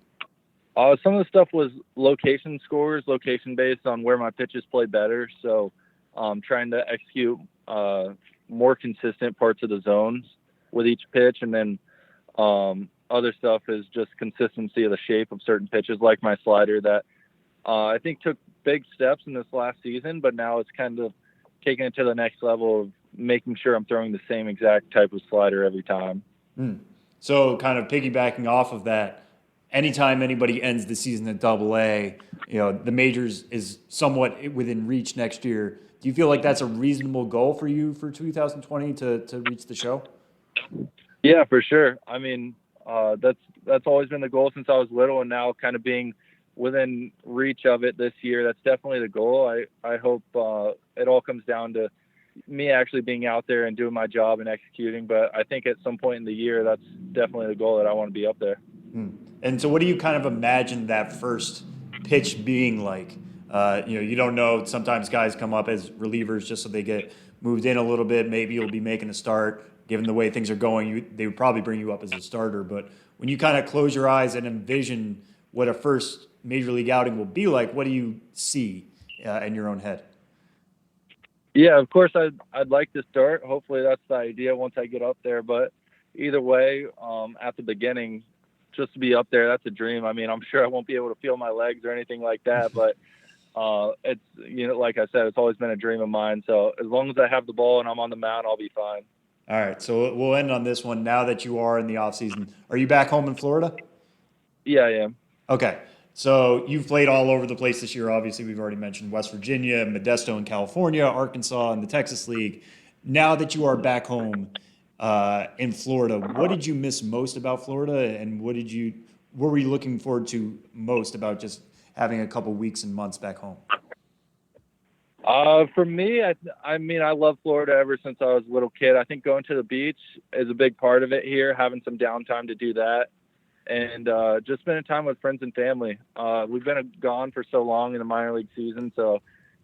Some of the stuff was location scores, location based on where my pitches play better. So trying to execute more consistent parts of the zones with each pitch. And then other stuff is just consistency of the shape of certain pitches, like my slider that I think took big steps in this last season, but now it's kind of taking it to the next level of making sure I'm throwing the same exact type of slider every time. So kind of piggybacking off of that, anytime anybody ends the season at AA, the majors is somewhat within reach next year. Do you feel like that's a reasonable goal for you for 2020 to reach the show? Yeah, for sure. I mean, that's always been the goal since I was little, and now kind of being within reach of it this year, that's definitely the goal. I hope it all comes down to me actually being out there and doing my job and executing. But I think at some point in the year, that's definitely the goal, that I want to be up there. And so what do you kind of imagine that first pitch being like? You don't know. Sometimes guys come up as relievers just so they get moved in a little bit. Maybe you'll be making a start. Given the way things are going, they would probably bring you up as a starter. But when you kind of close your eyes and envision what a first major league outing will be like, what do you see in your own head? Yeah, of course I'd like to start. Hopefully that's the idea once I get up there. But either way, at the beginning, just to be up there, that's a dream. I mean, I'm sure I won't be able to feel my legs or anything like that, but it's, like I said, it's always been a dream of mine. So as long as I have the ball and I'm on the mound, I'll be fine. All right, so we'll end on this one. Now that you are in the off season, are you back home in Florida? Yeah, I am. Okay. So you've played all over the place this year. Obviously, we've already mentioned West Virginia, Modesto in California, Arkansas in the Texas League. Now that you are back home in Florida, what did you miss most about Florida, and what were you looking forward to most about just having a couple weeks and months back home? For me, I mean, I love Florida ever since I was a little kid. I think going to the beach is a big part of it here, having some downtime to do that. And just spending time with friends and family. We've been gone for so long in the minor league season, so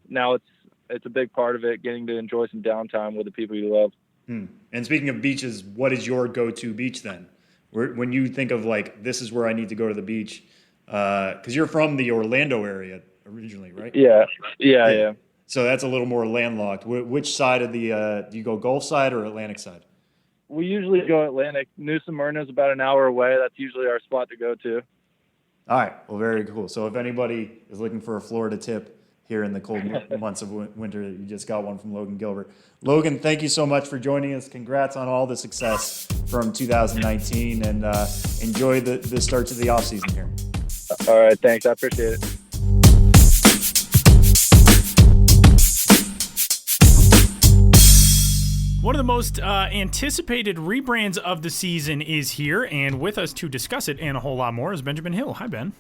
now it's a big part of it, getting to enjoy some downtime with the people you love. And speaking of beaches, what is your go-to beach then? When you think of, like, this is where I need to go to the beach, because you're from the Orlando area originally, right? Yeah. So that's a little more landlocked. Which side of the do you go Gulf side or Atlantic side? We usually go Atlantic. New Smyrna is about an hour away. That's usually our spot to go to. All right. Well, very cool. So if anybody is looking for a Florida tip here in the cold months of winter, you just got one from Logan Gilbert. Logan, thank you so much for joining us. Congrats on all the success from 2019, and enjoy the start to the offseason here. All right. Thanks. I appreciate it. One of the most anticipated rebrands of the season is here, and with us to discuss it and a whole lot more is Benjamin Hill. Hi, Ben.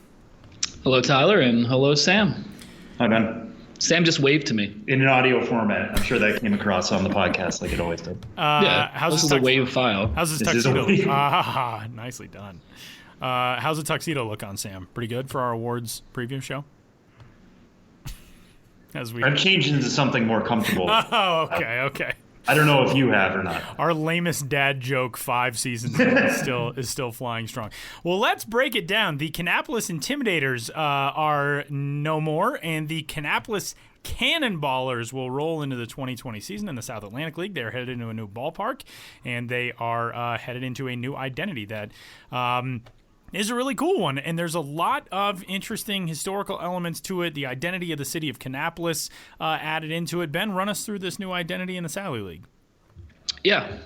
Hello, Tyler, and hello, Sam. Hi, Ben. Sam just waved to me. In an audio format. I'm sure that came across on the podcast like it always did. This is a wave file. How's this tuxedo? Nicely done. How's the tuxedo look on Sam? Pretty good for our awards preview show? I'm changing into something more comfortable. Oh, okay. I don't know if you have or not. Our lamest dad joke 5 seasons is still flying strong. Well, let's break it down. The Kannapolis Intimidators are no more, and the Kannapolis Cannonballers will roll into the 2020 season in the South Atlantic League. They're headed into a new ballpark, and they are headed into a new identity that is a really cool one, and there's a lot of interesting historical elements to it. The identity of the city of Kannapolis added into it. Ben, run us through this new identity in the Sally League. Yeah.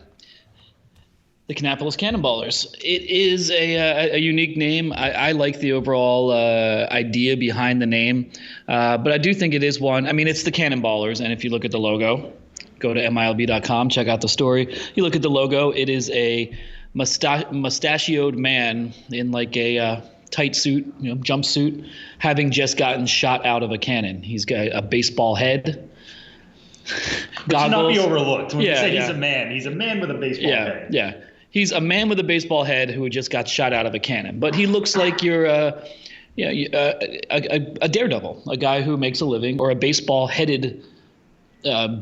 The Kannapolis Cannonballers. It is a unique name. I like the overall idea behind the name, but I do think it is one. I mean, it's the Cannonballers, and if you look at the logo, go to MiLBY.com, check out the story. You look at the logo, it is a mustachioed man in like a tight suit, jumpsuit, having just gotten shot out of a cannon. He's got a baseball head. But should not be overlooked. When you say he's a man with a baseball head. Yeah. He's a man with a baseball head who just got shot out of a cannon. But he looks like you're a daredevil, a guy who makes a living, or a baseball-headed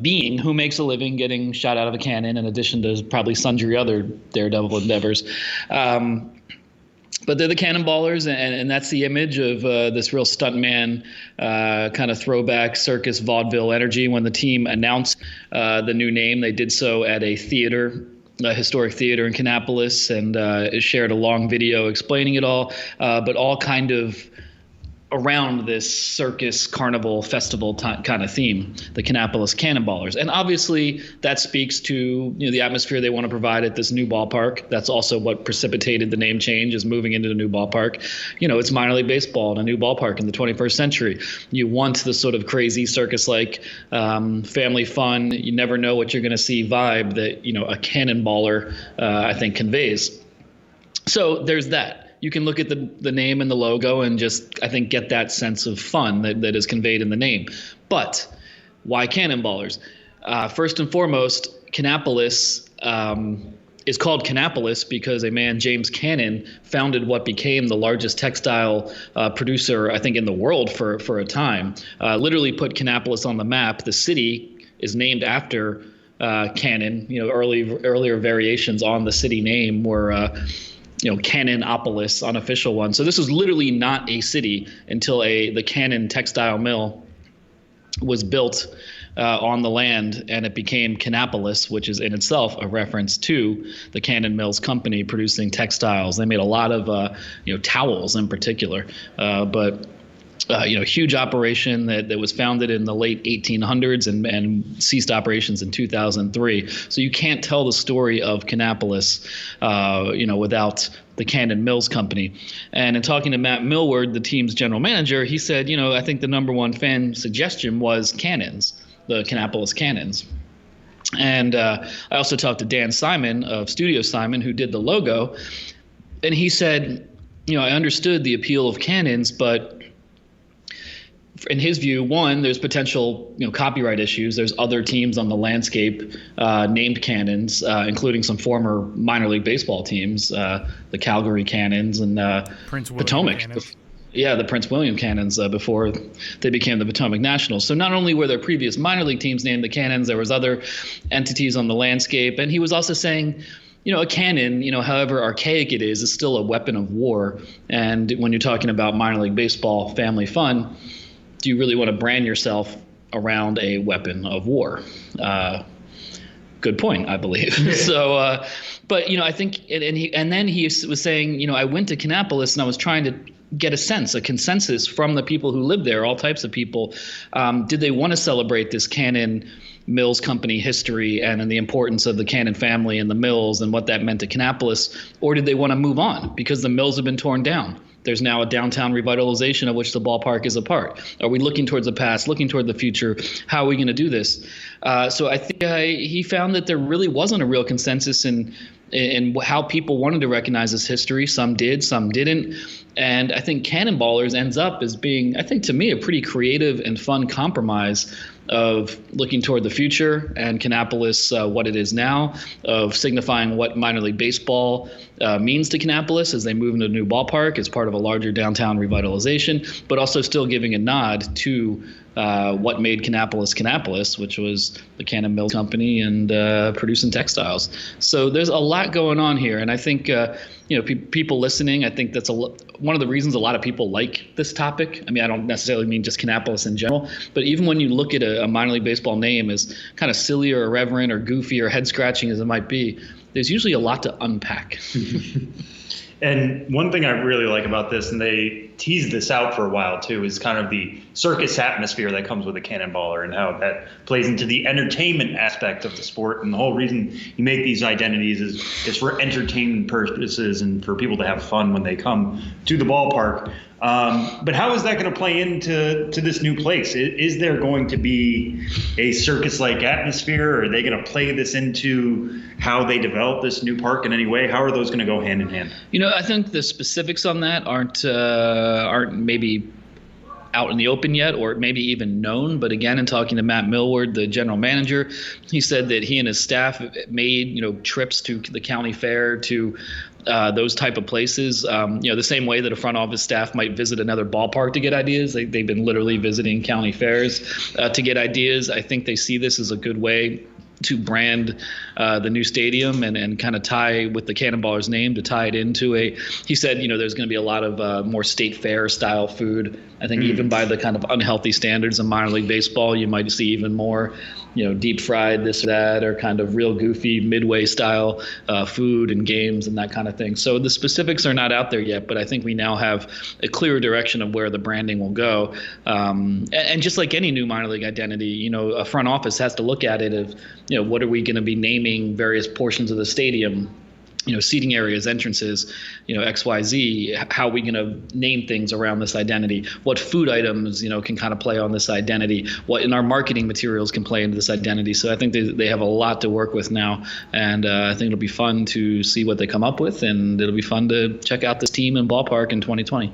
being who makes a living getting shot out of a cannon, in addition to probably sundry other daredevil endeavors. But they're the Cannonballers, and that's the image of this real stuntman kind of throwback circus vaudeville energy. When the team announced the new name, they did so at a theater, a historic theater in Kannapolis, and it shared a long video explaining it all, but all kind of around this circus carnival festival kind of theme, the Kannapolis Cannonballers. And obviously that speaks to the atmosphere they want to provide at this new ballpark. That's also what precipitated the name change, is moving into the new ballpark. It's minor league baseball in a new ballpark in the 21st century. You want the sort of crazy circus-like family fun, you never know what you're going to see vibe that a cannonballer I think conveys. So there's that. You can look at the name and the logo and just, I think, get that sense of fun that is conveyed in the name. But why Cannonballers? First and foremost, Kannapolis is called Kannapolis because a man, James Cannon, founded what became the largest textile producer, I think, in the world for a time. Literally put Kannapolis on the map. The city is named after Cannon. Earlier variations on the city name were Kannapolis, unofficial one. So this was literally not a city until the Cannon textile mill was built on the land, and it became Kannapolis, which is in itself a reference to the Cannon Mills company producing textiles. They made a lot of towels in particular, huge operation that was founded in the late 1800s and ceased operations in 2003. So you can't tell the story of Kannapolis, without the Cannon Mills company. And in talking to Matt Millward, the team's general manager, he said, I think the number one fan suggestion was cannons, the Kannapolis cannons. And I also talked to Dan Simon of Studio Simon, who did the logo. And he said, I understood the appeal of cannons, but in his view, one, there's potential, copyright issues. There's other teams on the landscape named Cannons, including some former minor league baseball teams, the Calgary Cannons and Potomac. The Prince William Cannons before they became the Potomac Nationals. So not only were there previous minor league teams named the Cannons, there was other entities on the landscape. And he was also saying, a cannon, however archaic it is still a weapon of war. And when you're talking about minor league baseball, family fun, do you really want to brand yourself around a weapon of war? Good point, I believe. So, but I think, and then he was saying, I went to Kannapolis and I was trying to get a consensus from the people who live there, all types of people. Did they want to celebrate this Cannon Mills company history and the importance of the Cannon family and the Mills and what that meant to Kannapolis, or did they want to move on because the Mills have been torn down? There's now a downtown revitalization of which the ballpark is a part. Are we looking towards the past, looking toward the future? How are we going to do this? So I think he found that there really wasn't a real consensus in how people wanted to recognize this history. Some did, some didn't. And I think Cannonballers ends up as being, I think to me, a pretty creative and fun compromise of looking toward the future and Kannapolis, what it is now, of signifying what minor league baseball means to Kannapolis as they move into a new ballpark as part of a larger downtown revitalization, but also still giving a nod to what made Kannapolis, which was the Cannon Mills company and producing textiles. So there's a lot going on here, and I think people listening, I think that's one of the reasons a lot of people like this topic. I mean, I don't necessarily mean just Kannapolis in general, but even when you look at a minor league baseball name as kind of silly or irreverent or goofy or head scratching as it might be, there's usually a lot to unpack. And one thing I really like about this, and they teased this out for a while too, is kind of the circus atmosphere that comes with a cannonballer and how that plays into the entertainment aspect of the sport. And the whole reason you make these identities is for entertainment purposes and for people to have fun when they come to the ballpark. But how is that going to play into this new place? Is there going to be a circus-like atmosphere? Or are they going to play this into how they develop this new park in any way? How are those going to go hand in hand? I think the specifics on that aren't maybe out in the open yet, or maybe even known. But again, in talking to Matt Millward, the general manager, he said that he and his staff made trips to the county fair, to those type of places. The same way that a front office staff might visit another ballpark to get ideas. They've been literally visiting county fairs to get ideas. I think they see this as a good way to brand the new stadium and kind of tie with the Cannonballers name to tie it into he said, there's going to be a lot of more state fair style food. I think even by the kind of unhealthy standards of minor league baseball, you might see even more, deep fried this or that, or kind of real goofy midway style food and games and that kind of thing. So the specifics are not out there yet, but I think we now have a clearer direction of where the branding will go. And just like any new minor league identity, a front office has to look at it of, what are we going to be naming various portions of the stadium, seating areas, entrances, XYZ, how are we going to name things around this identity? What food items, can kind of play on this identity? What in our marketing materials can play into this identity? So I think they have a lot to work with now, and I think it'll be fun to see what they come up with, and it'll be fun to check out this team and ballpark in 2020.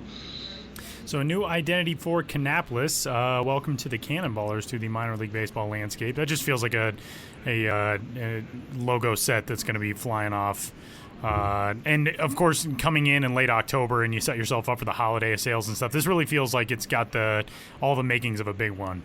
So a new identity for Kannapolis. Welcome to the Cannonballers to the minor league baseball landscape. That just feels like a logo set that's going to be flying off. And, of course, coming in late October and you set yourself up for the holiday sales and stuff, this really feels like it's got all the makings of a big one.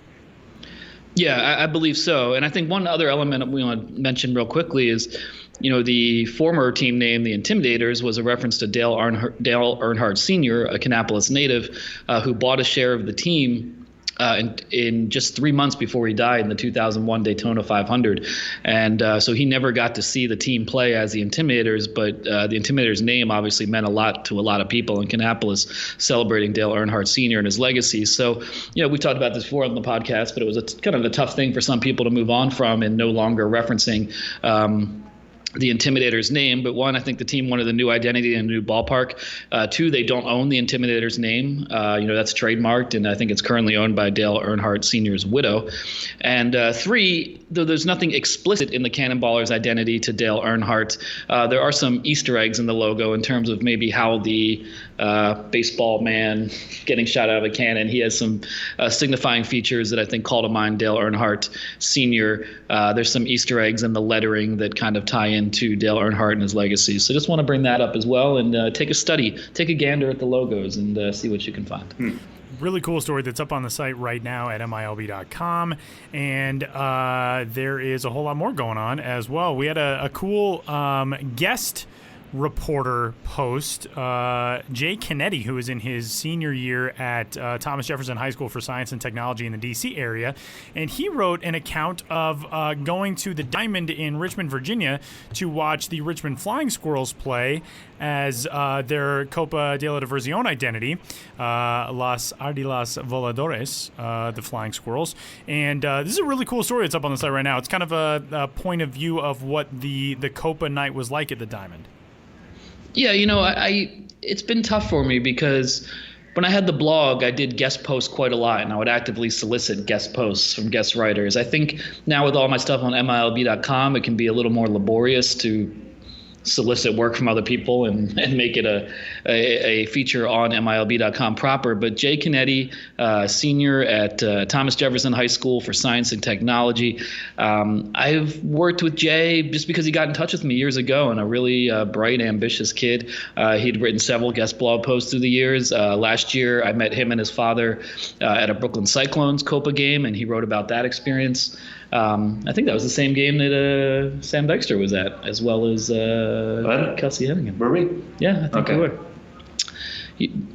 Yeah, I believe so. And I think one other element we want to mention real quickly is, the former team name, the Intimidators, was a reference to Dale Earnhardt Sr., a Kannapolis native, who bought a share of the team in just 3 months before he died in the 2001 Daytona 500. And so he never got to see the team play as the Intimidators, but the Intimidators name obviously meant a lot to a lot of people in Kannapolis, celebrating Dale Earnhardt Sr. and his legacy. So, we talked about this before on the podcast, but it was kind of a tough thing for some people to move on from and no longer referencing the Intimidators name. But one, I think the team wanted a new identity and a new ballpark. Two, they don't own the Intimidators name. That's trademarked, and I think it's currently owned by Dale Earnhardt Sr.'s widow. And three, though there's nothing explicit in the Cannonballers' identity to Dale Earnhardt, there are some Easter eggs in the logo in terms of maybe how the baseball man getting shot out of a cannon, he has some signifying features that I think call to mind Dale Earnhardt Sr. There's some Easter eggs in the lettering that kind of tie into Dale Earnhardt and his legacy. So just want to bring that up as well, and take a gander at the logos and see what you can find. Really cool story that's up on the site right now at MiLB.com, and there is a whole lot more going on as well. We had a cool guest reporter post, Jay Kennedy, who is in his senior year at Thomas Jefferson High School for Science and Technology in the D.C. area, and he wrote an account of going to the Diamond in Richmond, Virginia, to watch the Richmond Flying Squirrels play as their Copa de la Diversión identity, Las Ardilas Voladores, the Flying Squirrels. And this is a really cool story that's up on the site right now. It's kind of a point of view of what the Copa night was like at the Diamond. Yeah, it's been tough for me because when I had the blog, I did guest posts quite a lot, and I would actively solicit guest posts from guest writers. I think now with all my stuff on MiLB.com, it can be a little more laborious to solicit work from other people and make it a feature on MiLB.com proper. But Jay Kennedy, senior at Thomas Jefferson High School for Science and Technology. I've worked with Jay just because he got in touch with me years ago, and a really bright, ambitious kid. He'd written several guest blog posts through the years. Last year, I met him and his father at a Brooklyn Cyclones Copa game, and he wrote about that experience. I think that was the same game that Sam Dykstra was at, as well as Kelsey Hennigan. Were we? Yeah, I think we were.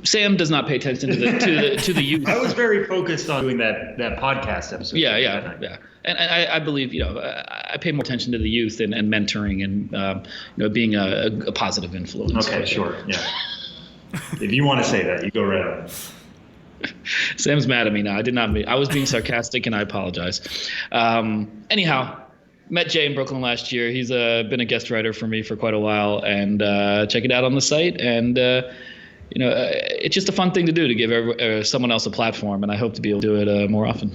Sam does not pay attention to the youth. I was very focused on doing that podcast episode. Yeah. And I believe, I pay more attention to the youth and mentoring and being a positive influence. Okay, sure. Yeah. If you want to say that, you go right ahead. Sam's mad at me now. I was being sarcastic, and I apologize. Anyhow, met Jay in Brooklyn last year. He's been a guest writer for me for quite a while, and check it out on the site. And it's just a fun thing to do, to give someone else a platform, and I hope to be able to do it more often.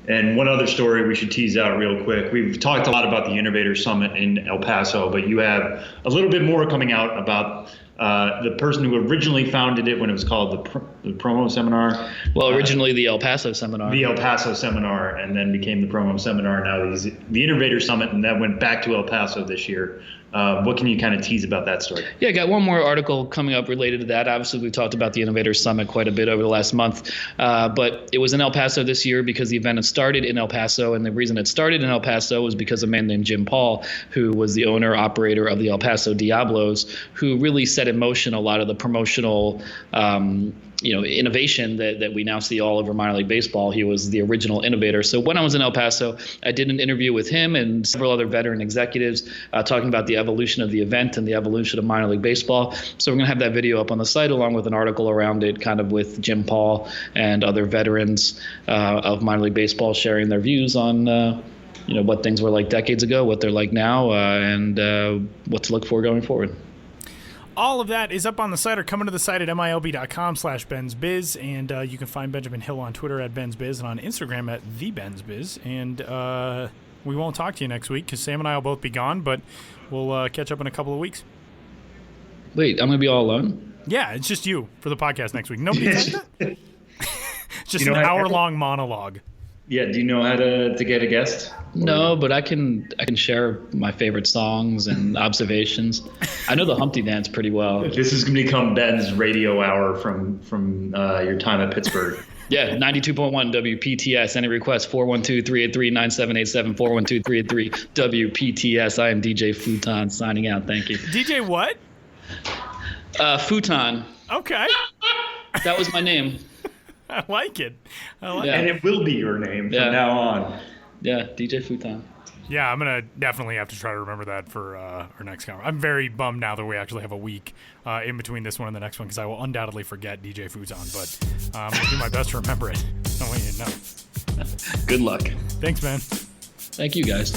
And one other story we should tease out real quick. We've talked a lot about the Innovator Summit in El Paso, but you have a little bit more coming out about the person who originally founded it when it was called the Promo Seminar. Well, originally the El Paso Seminar. The El Paso Seminar, and then became the Promo Seminar. Now he's the Innovator Summit, and that went back to El Paso this year. What can you kind of tease about that story? Yeah, I got one more article coming up related to that. Obviously, we've talked about the Innovator Summit quite a bit over the last month, but it was in El Paso this year because the event had started in El Paso, and the reason it started in El Paso was because a man named Jim Paul, who was the owner-operator of the El Paso Diablos, who really set in motion a lot of the promotional innovation that we now see all over minor league baseball. He was the original innovator. So when I was in El Paso, I did an interview with him and several other veteran executives talking about the evolution of the event and the evolution of minor league baseball. So we're going to have that video up on the site along with an article around it, kind of with Jim Paul and other veterans of minor league baseball sharing their views on what things were like decades ago, what they're like now, and what to look for going forward. All of that is up on the site or coming to the site at MiLB.com/BensBiz. And you can find Benjamin Hill on Twitter at BensBiz and on Instagram at TheBensBiz. And we won't talk to you next week because Sam and I will both be gone, but we'll catch up in a couple of weeks. Wait, I'm going to be all alone? Yeah, it's just you for the podcast next week. Nobody does that? It's just an hour-long monologue. Yeah, do you know how to get a guest? No, but I can share my favorite songs and observations. I know the Humpty Dance pretty well. This is going to become Ben's radio hour from your time at Pittsburgh. Yeah, 92.1 WPTS. Any requests? 412-383-9787, 412-383 WPTS. I am DJ Futon signing out. Thank you. DJ what? Futon. Okay. That was my name. I like it. Yeah. And it will be your name from now on. Yeah, DJ Futon. Yeah, I'm going to definitely have to try to remember that for our next conference. I'm very bummed now that we actually have a week in between this one and the next one because I will undoubtedly forget DJ Futon, but I'm going to do my best to remember it. I want you to know. Good luck. Thanks, man. Thank you, guys.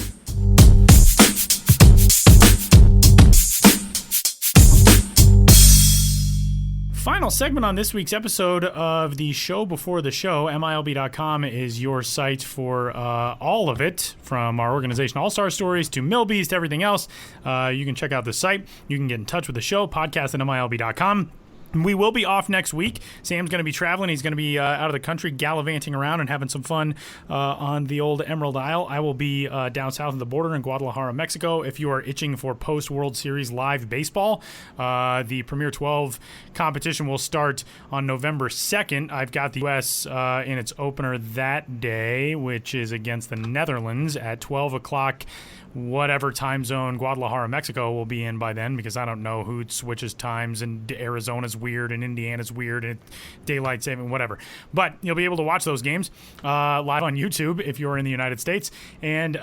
Final segment on this week's episode of the show before the show. MiLB.com is your site for all of it, from our organization All-Star Stories to MiLBYs to everything else. You can check out the site. You can get in touch with the show, podcast at MiLB.com. We will be off next week. Sam's going to be traveling. He's going to be out of the country gallivanting around and having some fun on the old Emerald Isle. I will be down south of the border in Guadalajara, Mexico. If you are itching for post-World Series live baseball, the Premier 12 competition will start on November 2nd. I've got the U.S. In its opener that day, which is against the Netherlands at 12 o'clock. Whatever time zone Guadalajara, Mexico will be in by then, because I don't know who switches times, and Arizona's weird and Indiana's weird and daylight saving, whatever. But you'll be able to watch those games live on YouTube if you're in the United States. And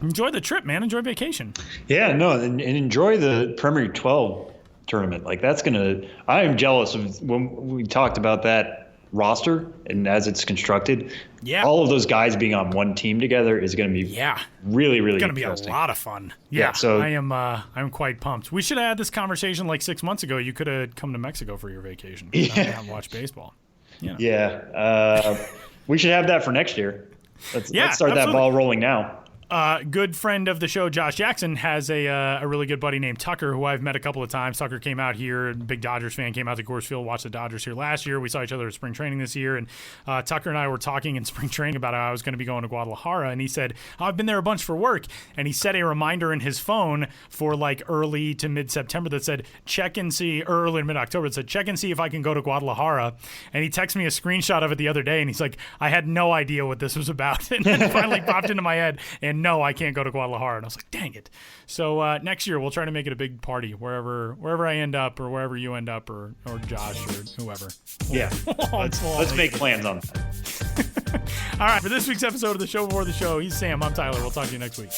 enjoy the trip, man. Enjoy vacation. Yeah, no, and enjoy the Premier 12 tournament. Like, that's going to – I am jealous of when we talked about that roster and as it's constructed. Yeah. All of those guys being on one team together is going to be really, really going to be a lot of fun. Yeah, so I'm quite pumped. We should have had this conversation like 6 months ago. You could have come to Mexico for your vacation and watch baseball. You know. Yeah. We should have that for next year. Let's start absolutely. that ball rolling now. Good friend of the show, Josh Jackson, has a really good buddy named Tucker, who I've met a couple of times. Tucker came out here, big Dodgers fan, came out to Coors Field, watched the Dodgers here last year. We saw each other at spring training this year, and Tucker and I were talking in spring training about how I was going to be going to Guadalajara, and he said, I've been there a bunch for work, and he set a reminder in his phone for like early to mid-September that said, check and see, early to mid-October, that said, check and see if I can go to Guadalajara, and he texted me a screenshot of it the other day, and he's like, I had no idea what this was about, and then it finally popped into my head, and no, I can't go to Guadalajara. And I was like, dang it. So next year we'll try to make it a big party wherever I end up, or wherever you end up, or Josh or whoever. Yeah. Let's make plans on that. All right, for this week's episode of the show before the show, he's Sam, I'm Tyler. We'll talk to you next week.